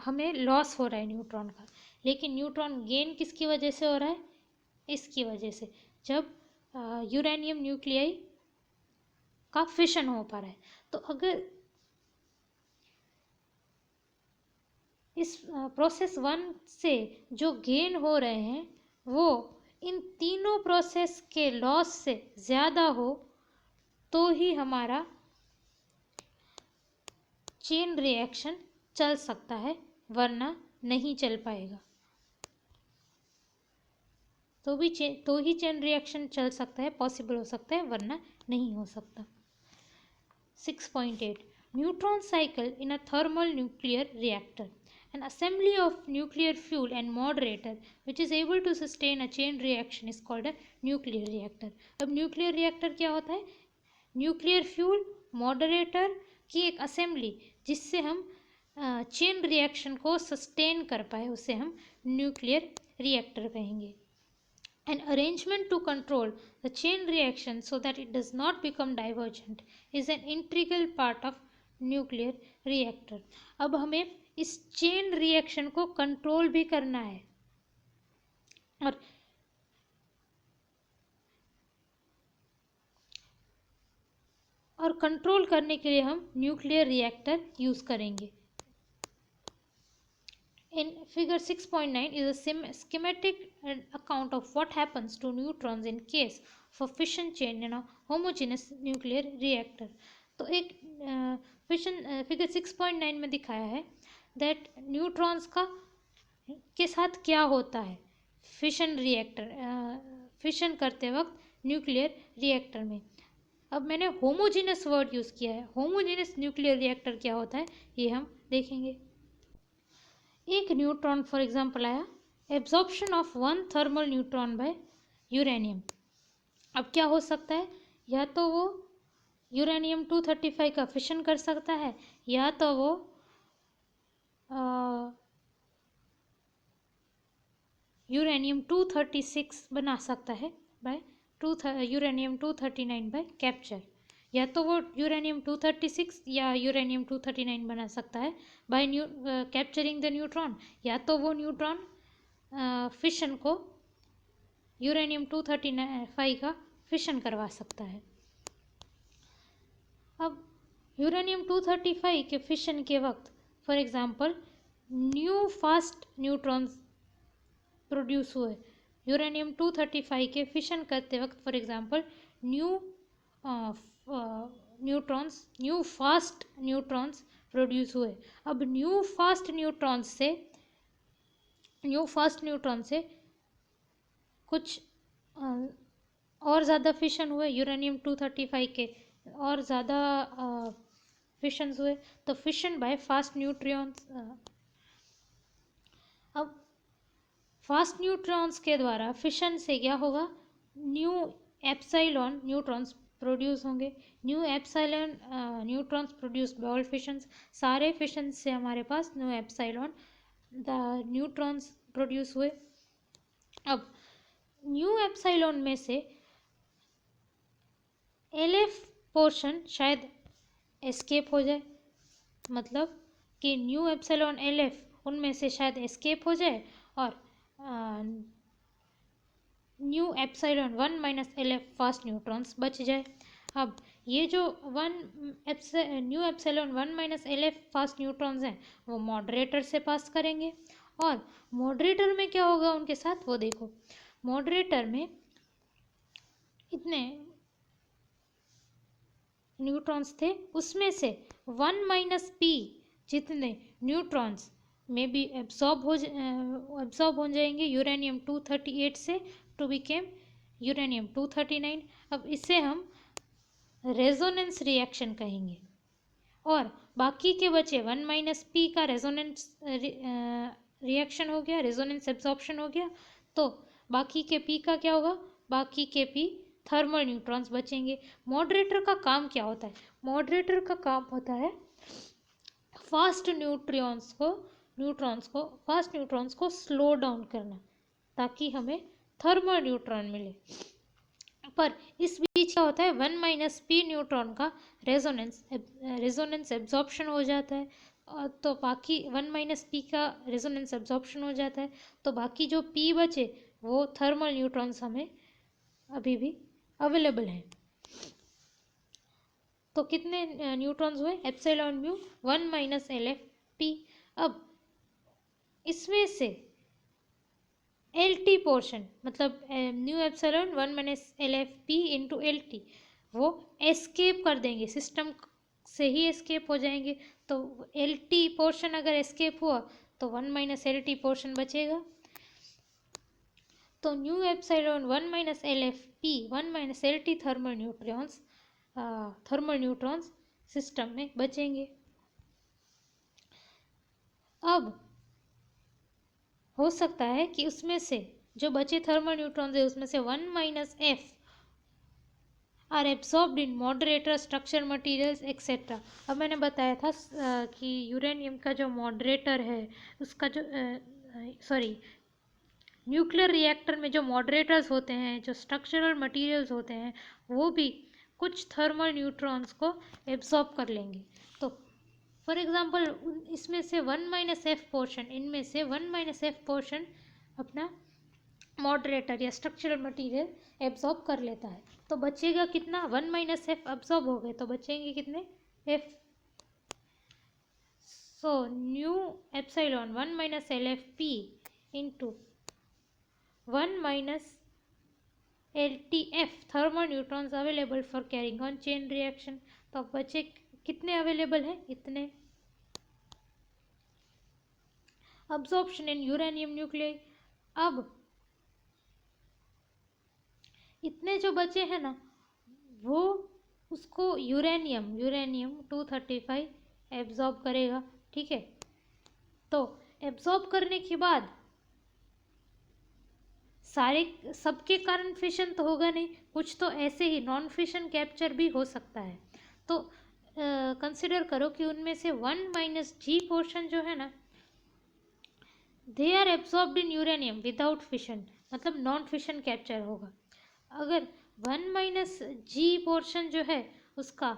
हमें लॉस हो रहा है न्यूट्रॉन का। लेकिन न्यूट्रॉन गेन किसकी वजह से हो रहा है? इसकी वजह से, जब यूरेनियम न्यूक्लियाई का फिशन हो पा रहा है। तो अगर इस प्रोसेस 1 से जो गेन हो रहे हैं वो इन तीनों प्रोसेस के लॉस से ज़्यादा हो तो ही हमारा चेन रिएक्शन चल सकता है, वरना नहीं चल पाएगा। तो ही चेन रिएक्शन चल सकता है, पॉसिबल हो सकता है, वरना नहीं हो सकता। 6.8 neutron cycle in a thermal nuclear reactor. An assembly of nuclear fuel and moderator which is able to sustain a chain reaction is called a nuclear reactor. अब nuclear reactor क्या होता है? न्यूक्लियर फ्यूल, मॉडरेटर की एक assembly जिससे हम chain reaction को sustain कर पाए, उसे हम न्यूक्लियर रिएक्टर कहेंगे। An arrangement to control the chain reaction so that it does not become divergent is an integral part of nuclear reactor. अब हमें इस चेन रिएक्शन को कंट्रोल भी करना है, और कंट्रोल करने के लिए हम न्यूक्लियर रिएक्टर यूज करेंगे। In figure 6.9 is a schematic account of what happens to neutrons in case of a fission chain in a homogeneous nuclear reactor. तो एक फिशन फिगर 6.9 में दिखाया है दैट न्यूट्रॉन्स का के साथ क्या होता है फिशन रिएक्टर, फिशन करते वक्त न्यूक्लियर रिएक्टर में। अब मैंने होमोजेनस वर्ड यूज़ किया है। होमोजेनस न्यूक्लियर रिएक्टर क्या होता है ये हम देखेंगे। एक न्यूट्रॉन फॉर एग्जांपल आया, absorption of 1 thermal neutron by uranium. अब क्या हो सकता है? या तो वो यूरेनियम 235 का फिशन कर सकता है, या तो वो यूरेनियम 236 बना सकता है बाय यूरेनियम 239 बाय कैप्चर। या तो वो यूरेनियम 236 या यूरेनियम 239 बना सकता है बाय कैप्चरिंग द न्यूट्रॉन, या तो वो न्यूट्रॉन फिशन को यूरेनियम 235 का फिशन करवा सकता है। अब यूरेनियम 235 के फिशन के वक्त for example new fast neutrons produce हुए। यूरेनियम 235 के फिशन करते वक्त for example new fast neutrons produce हुए। अब न्यू फास्ट न्यूट्रॉन से कुछ और ज़्यादा फिशन हुए, यूरेनियम 235 के और ज़्यादा फिशंस हुए, तो फिशन बाय फास्ट न्यूट्रॉन्स। अब फास्ट न्यूट्रॉन्स के द्वारा फिशन से क्या होगा? न्यू एप्सिलॉन न्यूट्रॉन्स प्रोड्यूस होंगे। Nu epsilon neutrons produce by all fissions. सारे फिशंस से हमारे पास nu epsilon the neutrons produce हुए। अब न्यू एप्सिलॉन में से एलएफ पोर्शन शायद एस्केप हो जाए, मतलब कि न्यू एप्सिलॉन एलएफ उनमें से शायद एस्केप हो जाए और new epsilon 1 minus L F fast neutrons बच जाए। अब ये जो new epsilon 1 minus L F fast neutrons हैं वो मॉडरेटर से पास करेंगे, और मॉडरेटर में क्या होगा उनके साथ वो देखो। मॉडरेटर में इतने न्यूट्रॉन्स थे, उसमें से 1 माइनस पी जितने न्यूट्रॉन्स में भी एब्जॉर्ब हो जाएंगे यूरेनियम 238 से टू बिकेम यूरेनियम 239। अब इसे हम रेजोनेंस रिएक्शन कहेंगे। और बाकी के बचे 1 माइनस पी का रेजोनेंस रिएक्शन हो गया, रेजोनेंस एब्जॉर्प्शन हो गया, तो बाकी के पी का क्या होगा, बाकी के पी थर्मल न्यूट्रॉन्स बचेंगे। मॉडरेटर का काम क्या होता है? मॉडरेटर का काम होता है फास्ट न्यूट्रॉन्स को स्लो डाउन करना, ताकि हमें थर्मल न्यूट्रॉन मिले। पर इस बीच क्या होता है, 1 माइनस पी न्यूट्रॉन का रेजोनेंस एब्जॉर्प्शन हो जाता है, तो बाकी 1 माइनस पी का रेजोनेंस एब्जॉर्प्शन हो जाता है, तो बाकी जो पी बचे वो थर्मल न्यूट्रॉन्स हमें अभी भी अवेलेबल हैं। तो कितने न्यूट्रॉन्स हुए? Epsilon mu 1 minus L F P. अब इसमें से एल टी पोर्शन, मतलब new epsilon 1 minus L F P into L T, वो एस्केप कर देंगे, सिस्टम से ही एस्केप हो जाएंगे। तो एल टी पोर्शन अगर एस्केप हुआ तो 1 माइनस एल टी पोर्शन बचेगा। तो nu epsilon 1 minus L F P 1 minus L T thermal neutrons system में बचेंगे। अब हो सकता है कि उसमें से जो बचे थर्मल न्यूट्रॉन्स है उसमें से 1 माइनस एफ आर एब्सॉर्ब्ड इन मॉडरेटर स्ट्रक्चर मटेरियल्स एक्सेट्रा। अब मैंने बताया था कि यूरेनियम का जो मॉडरेटर है उसका जो न्यूक्लियर रिएक्टर में जो मॉडरेटर्स होते हैं, जो स्ट्रक्चरल मटेरियल्स होते हैं, वो भी कुछ थर्मल न्यूट्रॉन्स को एब्सॉर्ब कर लेंगे। तो फॉर एग्जांपल इसमें से 1 माइनस एफ पोर्शन, इनमें से 1 माइनस एफ पोर्शन अपना मॉडरेटर या स्ट्रक्चरल मटेरियल एब्सॉर्ब कर लेता है, तो बचेगा कितना? 1 माइनस एफ एब्सॉर्ब हो गए तो बचेंगे कितने? F. So new epsilon 1 minus L F P into 1 minus L T F thermal neutrons available for carrying on chain reaction. तो अब बचे कितने अवेलेबल हैं? इतने। अब्जॉर्प्शन इन यूरेनियम न्यूक्लियाई। अब इतने जो बचे हैं ना, वो उसको यूरेनियम 235 एब्जॉर्ब करेगा, ठीक है। तो एब्जॉर्ब करने के बाद सबके कारण फिशन तो होगा नहीं, कुछ तो ऐसे ही नॉन फिशन कैप्चर भी हो सकता है। तो कंसिडर करो कि उनमें से 1 माइनस जी पोर्शन जो है ना, they are absorbed in uranium without fission, मतलब नॉन फिशन कैप्चर होगा। अगर 1 माइनस जी पोर्शन जो है उसका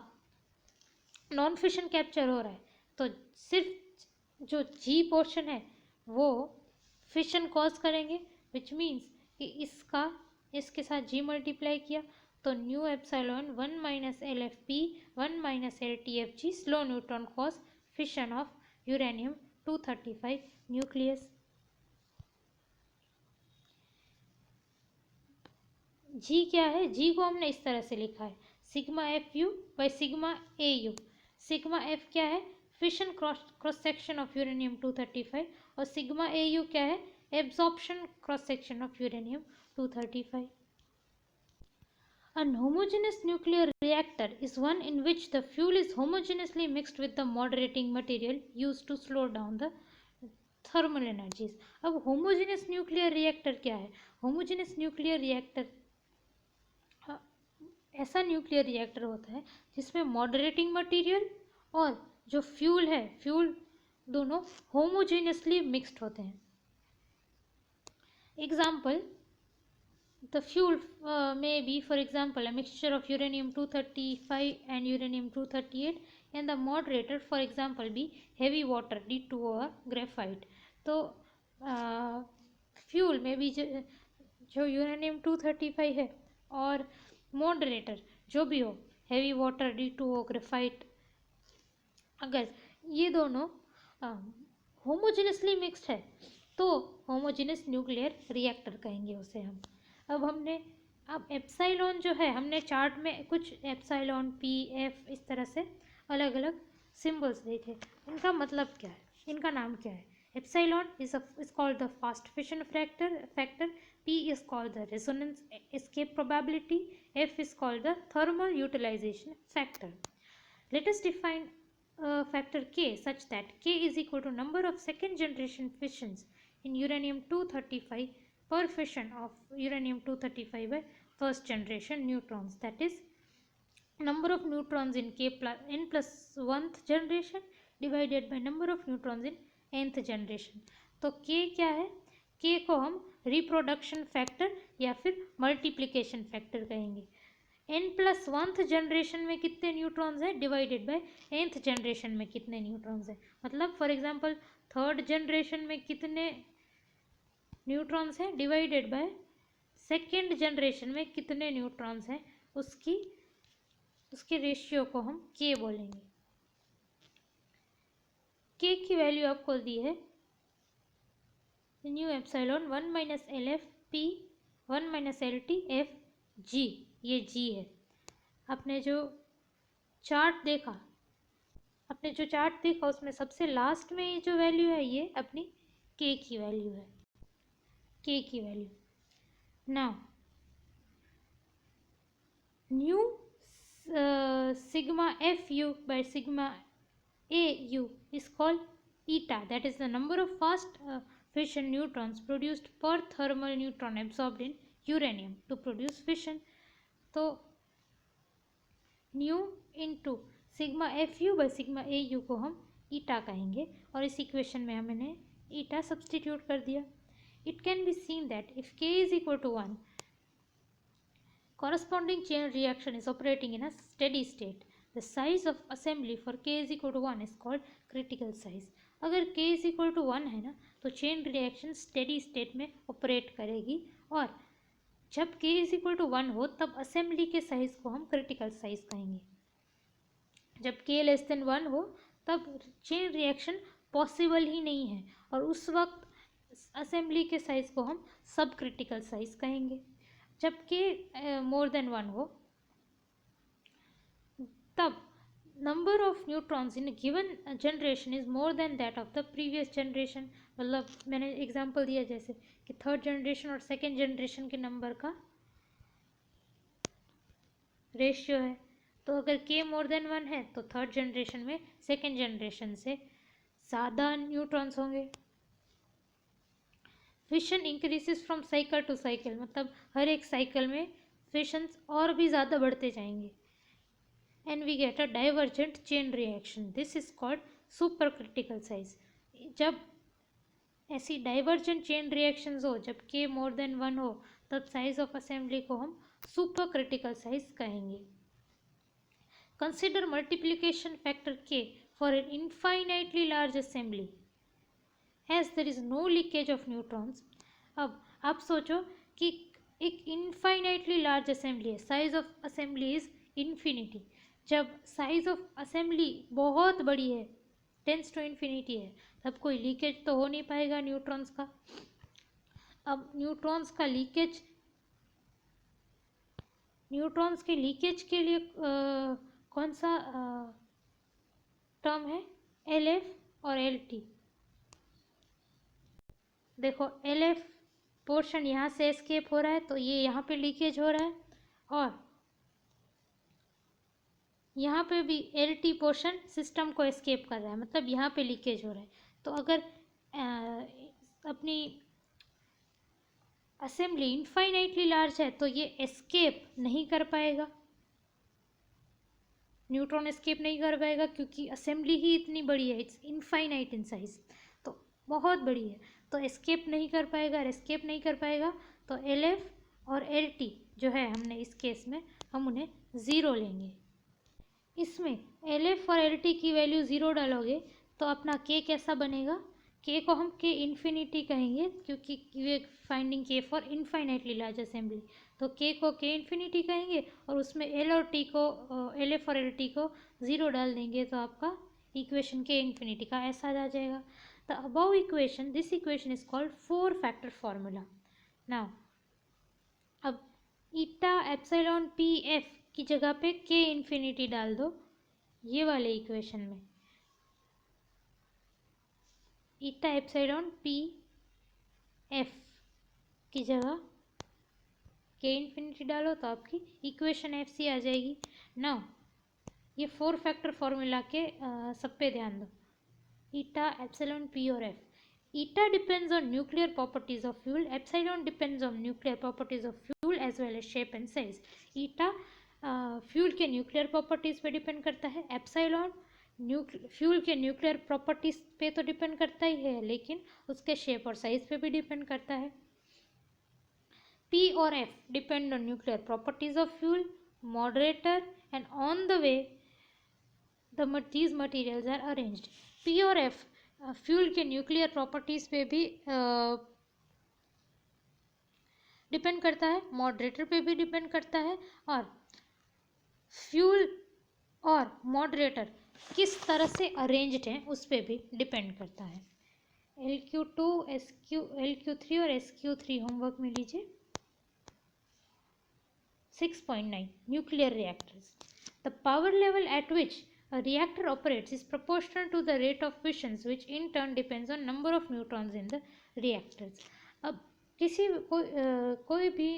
नॉन फिशन कैप्चर हो रहा है, तो सिर्फ जो जी पोर्शन है वो फिशन कॉज करेंगे, विच मीन्स कि इसके साथ जी मल्टीप्लाई किया, तो nu epsilon 1 minus L F P 1 minus L T F G slow neutron cause fission of uranium 235 nucleus. G क्या है? जी को हमने इस तरह से लिखा है, sigma F you by sigma A you. Sigma F क्या है? Fission cross section of uranium 235, और सिग्मा ए यू क्या है? Absorption cross section of uranium 235। An homogeneous nuclear reactor is one in which the fuel is homogeneously mixed with the moderating material used to slow down the thermal energies. अब homogeneous nuclear reactor क्या है? homogeneous nuclear reactor ऐसा nuclear reactor होता है जिसमें moderating material और जो fuel दोनों होमोजेनियसली मिक्स्ड होते हैं। Example, the fuel may be, for example, a mixture of uranium 235 and uranium 238, and the moderator, for example, be heavy water D2O or graphite. तो फ्यूल में भी जो यूरेनियम 235 है और मॉडरेटर जो भी हो, हैवी वाटर D2 हो, ग्रेफाइट, अगर ये दोनों होमोजेनसली मिक्स्ड है तो होमोजेनस न्यूक्लियर रिएक्टर कहेंगे उसे हम। अब एप्साइलॉन जो है, हमने चार्ट में कुछ एप्साइलॉन P F इस तरह से अलग अलग सिंबल्स देखे, इनका मतलब क्या है, इनका नाम क्या है। Epsilon is called the fast fission factor, P is called the resonance escape probability, F is called the thermal utilization factor. Let us define factor K such that K is equal to number of second generation fissions in uranium 235 per fission of uranium 235 by first generation neutrons, that is number of neutrons in n plus 1th generation divided by number of neutrons in nth generation. तो K क्या है, K को हम reproduction factor या फिर multiplication factor कहेंगे। n plus 1th generation में कितने न्यूट्रॉन्स हैं डिवाइडेड बाय nth जनरेशन में कितने न्यूट्रॉन्स हैं। मतलब फॉर एग्जांपल थर्ड जनरेशन में कितने न्यूट्रॉन्स हैं डिवाइडेड बाय सेकेंड जनरेशन में कितने न्यूट्रॉन्स हैं, उसके रेशियो को हम K बोलेंगे। K की वैल्यू आपको दी है new epsilon 1 minus LF P 1 minus LT F G, ये G है। आपने जो चार्ट देखा उसमें सबसे लास्ट में ये जो वैल्यू है ये अपनी K की वैल्यू है, K की value. Now new sigma FU by sigma AU is called eta, that is the number of fast fission neutrons produced per thermal neutron absorbed in uranium to produce fission। तो new into sigma FU by sigma AU को हम ईटा कहेंगे और इस equation में हमने ईटा substitute कर दिया। It can be seen that if K is equal to 1, corresponding chain reaction is operating in a steady state. The size of assembly for K is equal to 1 is called critical size. अगर K is equal to 1 है ना तो chain reaction steady state में operate करेगी और जब K is equal to 1 हो तब असेंबली के साइज को हम क्रिटिकल साइज कहेंगे। जब K लेस देन 1 हो तब चेन रिएक्शन पॉसिबल ही नहीं है और उस वक्त असेंबली के साइज को हम सब क्रिटिकल साइज कहेंगे। जब K मोर देन 1 हो तब number of neutrons in given generation is more than that of the previous generation. मतलब मैंने एग्जांपल दिया जैसे कि थर्ड जनरेशन और सेकेंड जनरेशन के नंबर का रेशियो है, तो अगर K मोर देन 1 है तो थर्ड जनरेशन में सेकेंड जनरेशन से ज़्यादा न्यूट्रॉन्स होंगे। Fission increases from cycle to cycle, मतलब हर एक साइकिल में फिशंस और भी ज़्यादा बढ़ते जाएंगे। And we get a divergent chain reaction, this is called super critical size. जब ऐसी डाइवर्जेंट चेन रिएक्शंस हो, जब K मोर देन 1 हो, तब साइज ऑफ असेंबली को हम सुपर क्रिटिकल साइज कहेंगे। Consider multiplication factor K for an infinitely large assembly as there is no leakage of neutrons। अब आप सोचो कि एक इनफाइनाइटली लार्ज असेंबली है, size of assembly is infinity. जब साइज ऑफ असेंबली बहुत बड़ी है, टेंस टू इन्फिनिटी है, तब कोई लीकेज तो हो नहीं पाएगा न्यूट्रॉन्स का। अब न्यूट्रॉन्स के लीकेज के लिए कौन सा टर्म है, LF और LT। देखो LF पोर्शन यहाँ से एस्केप हो रहा है तो ये यहाँ पे लीकेज हो रहा है और यहाँ पे भी LT पोर्शन सिस्टम को एस्केप कर रहा है, मतलब यहाँ पे लीकेज हो रहा है। तो अगर अपनी असेंबली इनफाइनाइटली लार्ज है तो ये एस्केप नहीं कर पाएगा, न्यूट्रॉन एस्केप नहीं कर पाएगा क्योंकि असेंबली ही इतनी बड़ी है, इट्स इनफाइनाइट इन साइज, तो बहुत बड़ी है, तो एस्केप नहीं कर पाएगा। एस्केप नहीं कर पाएगा तो LF और LT जो है, हमने इस केस में हम उन्हें ज़ीरो लेंगे। इसमें LF और LT की वैल्यू ज़ीरो डालोगे तो अपना K कैसा बनेगा, के को हम के इन्फिनिटी कहेंगे क्योंकि वे फाइंडिंग के फॉर इनफाइनाइटली लार्ज असेंबली, तो के को के इन्फिनिटी कहेंगे और उसमें एल और टी को एल एफ और एल टी को ज़ीरो डाल देंगे तो आपका इक्वेशन के इन्फिनिटी का ऐसा आ जाएगा. The above equation, this equation is called 4 factor formula. Now अब ईटा एप्सिलॉन पी एफ की जगह पे के इन्फिनिटी डाल दो ये वाले इक्वेशन में. ईटा एप्सिलॉन पी एफ की जगह के इन्फिनिटी डालो तो आपकी इक्वेशन एफ सी आ जाएगी. नाउ ये 4 फैक्टर फॉर्मूला के सब पे ध्यान दो. ईटा एप्सिलॉन पी और F. Eta depends on nuclear properties of fuel, epsilon depends on nuclear properties of fuel as well as shape and size. Eta fuel के nuclear properties पे depend करता है, एप्सिलॉन फ्यूल के nuclear properties पे तो depend करता ही है लेकिन उसके शेप और साइज पे भी डिपेंड करता है. P or F depend on nuclear properties of fuel, moderator, and on the way these materials are arranged. P or F fuel के न्यूक्लियर प्रॉपर्टीज पे भी डिपेंड करता है, मॉडरेटर पे भी डिपेंड करता है और फ्यूल और मॉडरेटर किस तरह से अरेंज्ड हैं उस पर भी डिपेंड करता है. LQ2, LQ3 और SQ3 होमवर्क में लीजिए. 6.9 Nuclear reactors. The power level at which a reactor operates is proportional to the rate of fissions, which in turn depends on number of neutrons in the reactors. अब कोई भी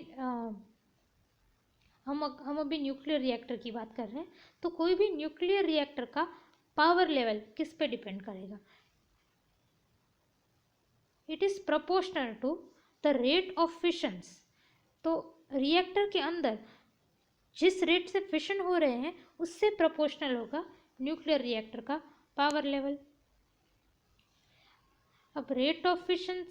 हम अभी nuclear reactor की बात कर रहे हैं तो कोई भी न्यूक्लियर रिएक्टर का पावर लेवल किस पे डिपेंड करेगा. It is proportional to the rate of fissions. तो रिएक्टर के अंदर जिस रेट से फिशन हो रहे हैं उससे प्रोपोर्शनल होगा न्यूक्लियर रिएक्टर का पावर लेवल. अब रेट ऑफ फिशन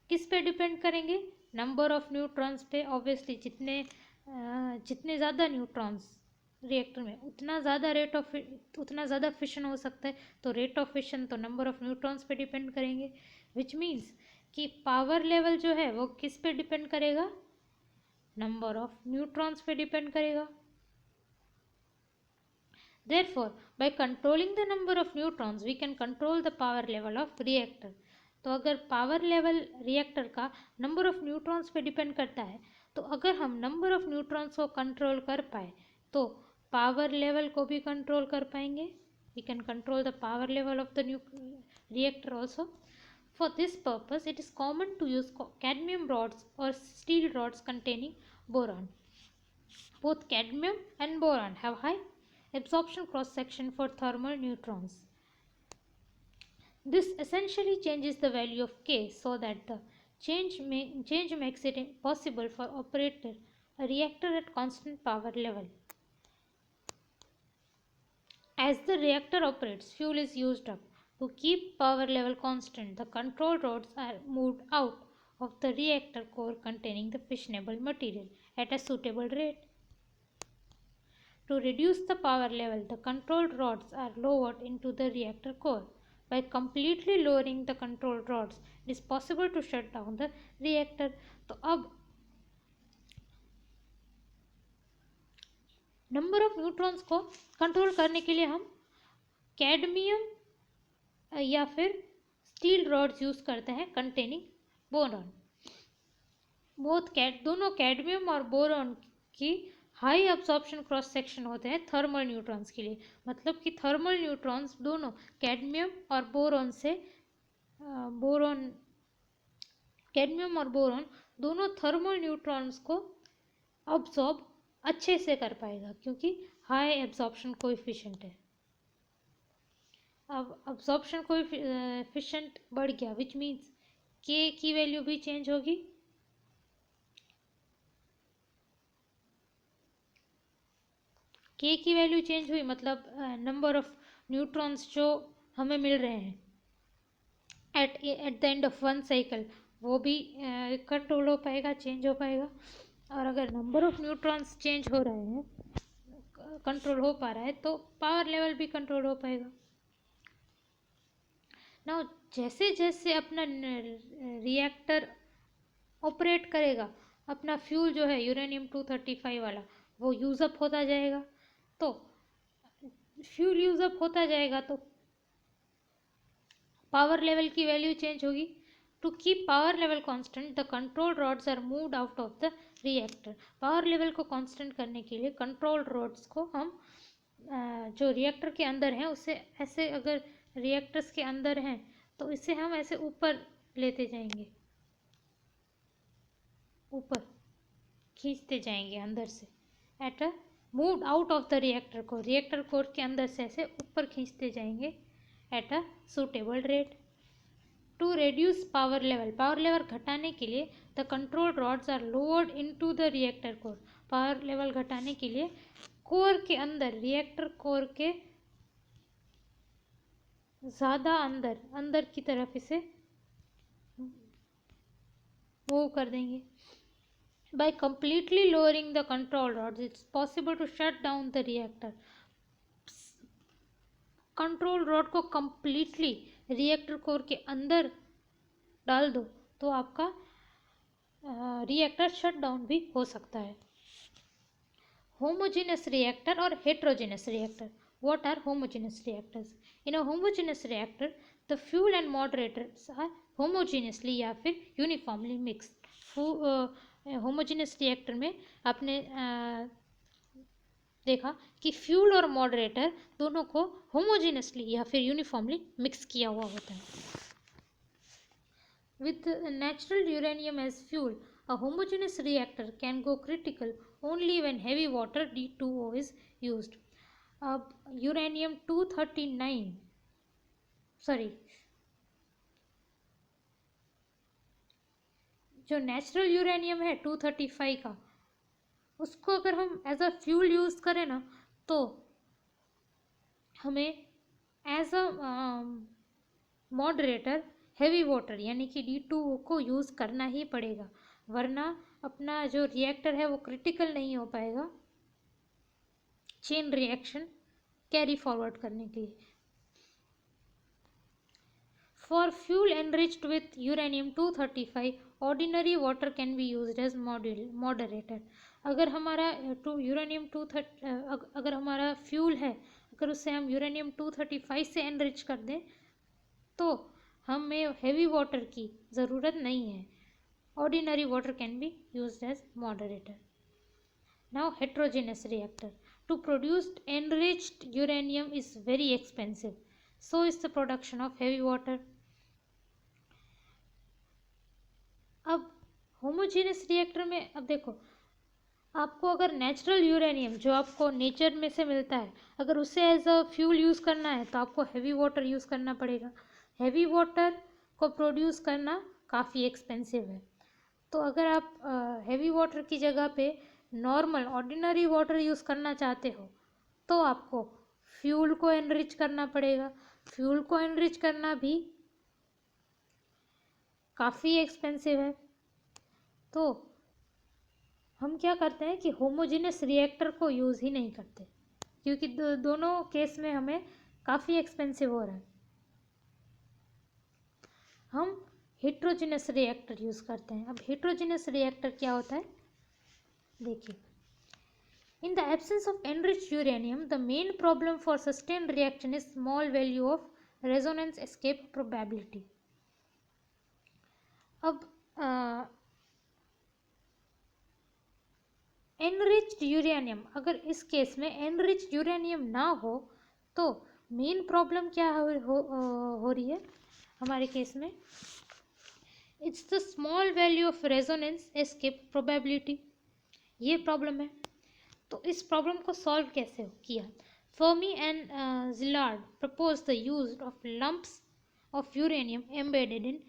किस पे डिपेंड करेंगे, नंबर ऑफ न्यूट्रॉन्स पे. ऑब्वियसली जितने ज़्यादा न्यूट्रॉन्स रिएक्टर में उतना ज़्यादा फिशन हो सकता है, तो रेट ऑफ फिशन तो नंबर ऑफ न्यूट्रॉन्स पे डिपेंड करेंगे, विच मीन्स कि पावर लेवल जो है वो किस पे डिपेंड करेगा, नंबर ऑफ न्यूट्रॉन्स पे डिपेंड करेगा. Therefore, by controlling the number of neutrons, we can control the power level of reactor. तो अगर पावर लेवल रिएक्टर का नंबर ऑफ न्यूट्रॉन्स पे डिपेंड करता है तो अगर हम नंबर ऑफ न्यूट्रॉन्स को कंट्रोल कर पाए तो पावर लेवल को भी कंट्रोल कर पाएंगे. We can control the power level of the reactor also. For this purpose, it is common to use cadmium rods or steel rods containing boron. Both cadmium and boron have high absorption cross-section for thermal neutrons. This essentially changes the value of K so that the change makes it possible for operator a reactor at constant power level. As the reactor operates, fuel is used up. To keep power level constant, the control rods are moved out of the reactor core containing the fissionable material at a suitable rate. To reduce the power level, the control rods are lowered into the reactor core. By completely lowering the control rods, it is possible to shut down the reactor. तो अब number of neutrons को control करने के लिए हम cadmium या फिर steel rods use करते हैं कंटेनिंग बोरॉन. दोनों कैडमियम और बोरॉन की हाई अब्जॉर्प्शन क्रॉस सेक्शन होते हैं थर्मल न्यूट्रॉन्स के लिए. मतलब कि थर्मल न्यूट्रॉन्स दोनों कैडमियम और बोरॉन दोनों थर्मल न्यूट्रॉन्स को अब्जॉर्ब अच्छे से कर पाएगा क्योंकि हाई एब्जॉर्प्शन कोएफिशिएंट है. अब अब्जॉर्प्शन कोएफिशिएंट बढ़ गया विच मीन्स के की वैल्यू भी चेंज होगी. के की वैल्यू चेंज हुई मतलब नंबर ऑफ न्यूट्रॉन्स जो हमें मिल रहे हैं at the end of one cycle वो भी कंट्रोल हो पाएगा, चेंज हो पाएगा. और अगर नंबर ऑफ न्यूट्रॉन्स चेंज हो रहे हैं, कंट्रोल हो पा रहा है तो पावर लेवल भी कंट्रोल हो पाएगा. ना जैसे जैसे अपना रिएक्टर ऑपरेट करेगा, अपना फ्यूल जो है यूरेनियम 235 वाला वो यूज़अप होता जाएगा। तो फ्यूल यूज़अप होता जाएगा तो पावर लेवल की वैल्यू चेंज होगी। To keep power level constant the control rods are moved out of the reactor. Power level को कांस्टेंट करने के लिए कंट्रोल रॉड्स को हम जो रिएक्टर के अंदर हैं उससे ऐसे, अगर रिएक्टर्स के अंदर हैं तो इसे हम ऐसे ऊपर लेते जाएंगे, ऊपर खींचते जाएंगे अंदर से। At a moved out of the reactor को, रिएक्टर कोर के अंदर से ऐसे ऊपर खींचते जाएंगे at a suitable rate. To reduce power level घटाने के लिए the control rods are lowered into the reactor core. Power level घटाने के लिए कोर के अंदर, रिएक्टर कोर के ज़्यादा अंदर की तरफ इसे मूव कर देंगे। By completely lowering the control rods, it's possible to shut down the reactor. Control rod को completely रिएक्टर कोर के अंदर डाल दो तो आपका रिएक्टर शट डाउन भी हो सकता है। होमोजेनस रिएक्टर और heterogeneous reactor. What are homogeneous reactors? In a homogeneous reactor, the fuel and moderators are homogeneously या फिर uniformly mixed. होमोजेनस रिएक्टर में आपने देखा कि फ्यूल और मॉडरेटर दोनों को होमोजेनसली या फिर यूनिफॉर्मली मिक्स किया हुआ होता है। With natural uranium as fuel, a homogeneous reactor can go critical only when heavy water D2O is used. अब यूरेनियम 239 सॉरी जो नेचुरल यूरेनियम है 235 का, उसको अगर हम एज अ फ्यूल यूज़ करें ना तो हमें as a moderator heavy water यानी कि D2O को यूज़ करना ही पड़ेगा, वरना अपना जो रिएक्टर है वो क्रिटिकल नहीं हो पाएगा चेन रिएक्शन कैरी फॉरवर्ड करने के लिए। For fuel enriched with uranium 235 ordinary water can be used as moderator. अगर हमारा यूरेनियम 230 अगर हमारा फ्यूल है, अगर उससे हम यूरेनियम 235 से एनरिच कर दें तो हमें हैवी वाटर की ज़रूरत नहीं है। Ordinary water can be used as moderator. Now heterogeneous reactor. To produce enriched uranium is very expensive. So is the production of heavy water. अब होमोजेनस रिएक्टर में अब देखो, आपको अगर नेचुरल यूरेनियम जो आपको नेचर में से मिलता है, अगर उसे एज अ फ्यूल यूज़ करना है तो आपको हैवी वाटर यूज़ करना पड़ेगा। हैवी वाटर को प्रोड्यूस करना काफ़ी एक्सपेंसिव है। तो अगर आप हैवी वाटर की जगह पे नॉर्मल ऑर्डिनरी वाटर यूज़ करना चाहते हो तो आपको फ्यूल को एनरिच करना पड़ेगा। फ्यूल को एनरिच करना भी काफ़ी एक्सपेंसिव है। तो हम क्या करते हैं कि होमोजेनस रिएक्टर को यूज़ ही नहीं करते, क्योंकि दोनों केस में हमें काफ़ी एक्सपेंसिव हो रहा है। हम हेट्रोजेनस रिएक्टर यूज़ करते हैं। अब हेट्रोजेनस रिएक्टर क्या होता है देखिए। In the absence of enriched uranium, the main problem for sustained reaction is small value of resonance escape probability. अब enriched uranium, अगर इस केस में enriched uranium ना हो तो मेन प्रॉब्लम क्या हो रही है हमारे केस में? It's the small value of resonance escape probability. ये प्रॉब्लम है। तो इस प्रॉब्लम को सॉल्व कैसे किया? Fermi and Szilard propose the use of lumps of uranium embedded in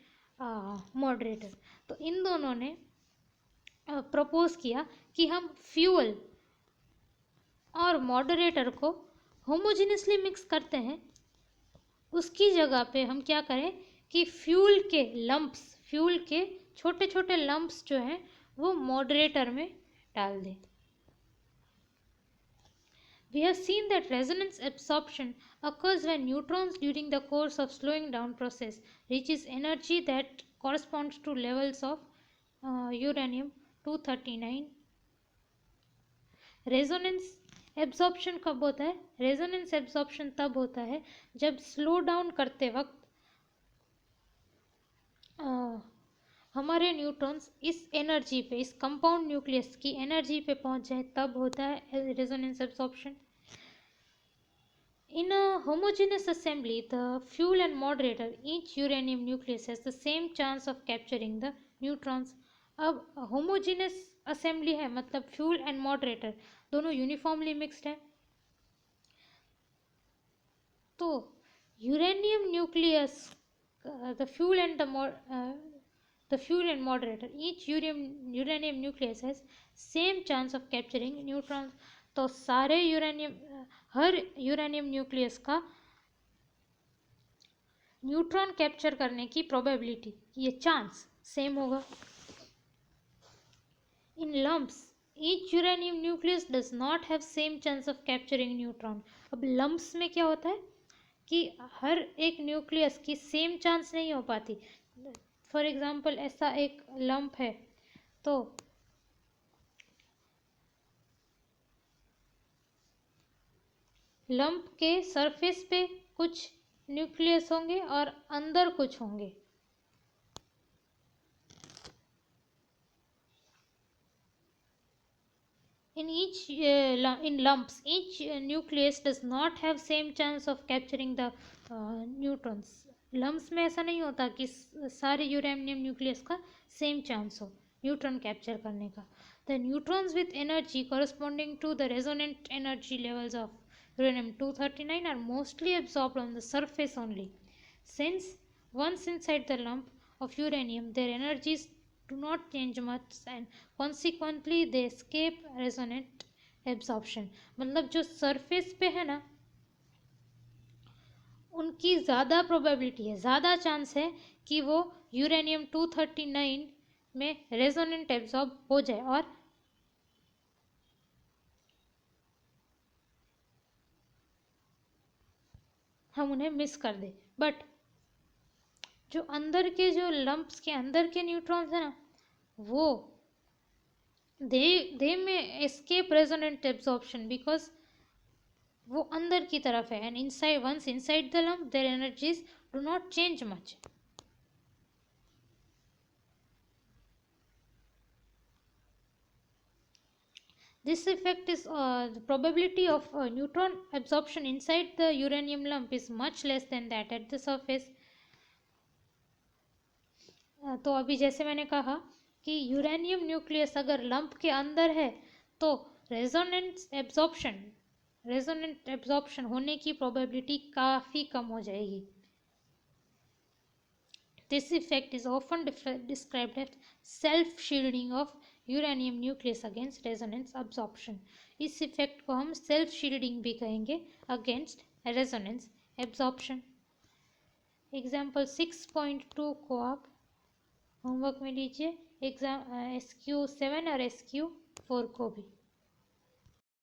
moderator. तो इन दोनों ने प्रपोज किया कि हम फ्यूल और मॉडरेटर को होमोजेनसली मिक्स करते हैं, उसकी जगह पे हम क्या करें कि फ्यूल के लम्प्स, फ्यूल के छोटे छोटे लम्प्स जो हैं वो मॉडरेटर में डाल दें। We have seen that resonance absorption occurs when neutrons during the course of slowing down process reaches energy that corresponds to levels of uranium 239. Resonance absorption कब होता है? रेजोनेंस एब्जॉर्प्शन तब होता है जब स्लो डाउन करते वक्त हमारे न्यूट्रॉन्स इस एनर्जी पे, इस कंपाउंड न्यूक्लियस की एनर्जी पे पहुंच जाए, तब होता है resonance absorption. In a homogeneous assembly, the fuel and moderator, each uranium nucleus has the same chance of capturing the neutrons. अब homogeneous assembly है मतलब fuel and moderator दोनों यूनिफॉर्मली मिक्सड है. तो uranium nucleus, the fuel and the fuel and moderator, each uranium nucleus has same chance of capturing neutrons. तो सारे हर uranium nucleus का न्यूट्रॉन कैप्चर करने की प्रोबेबिलिटी, ये चांस सेम होगा. In lumps each uranium nucleus does not have same chance of capturing neutron. अब lumps में क्या होता है कि हर एक न्यूक्लियस की सेम चांस नहीं हो पाती. फॉर एग्जांपल ऐसा एक लंप है, तो लंप के सरफेस पे कुछ न्यूक्लियस होंगे और अंदर कुछ होंगे. in lumps each nucleus does not have same chance of capturing the neutrons. Lumps में ऐसा नहीं होता कि सारे यूरेनियम न्यूक्लियस का सेम चांस हो न्यूट्रॉन कैप्चर करने का. The neutrons with energy corresponding to the resonant energy levels of uranium 239 are mostly absorbed on the surface only. Since once inside the lump of uranium, their energies do not change much and consequently they escape resonant absorption. मतलब जो surface पे है ना, उनकी ज़्यादा probability है, ज़्यादा chance है कि वो यूरेनियम 239 में रेजोनेंट एब्जॉर्ब हो जाए और हम उन्हें मिस कर दें. बट जो अंदर के, जो लंप्स के अंदर के न्यूट्रॉन्स है ना, वो दे में एस्केप रेजोनेंट एब्जॉर्प्शन बिकॉज वो अंदर की तरफ है. And inside, once inside the lump there energies do not change much. This effect is the probability of neutron absorption inside the uranium lump is much less than that at the surface. तो अभी जैसे मैंने कहा कि uranium nucleus अगर lump के अंदर है तो रेजोनेंट एब्जॉर्प्शन होने की प्रोबेबिलिटी काफ़ी कम हो जाएगी. This effect is often described as self-shielding of uranium nucleus against resonance absorption. इस इफेक्ट को हम सेल्फ शील्डिंग भी कहेंगे अगेंस्ट रेजोनेंस एब्जॉर्प्शन. एग्जाम्पल 6.2 को आप होमवर्क में लीजिए, SQ7 और SQ4 को भी.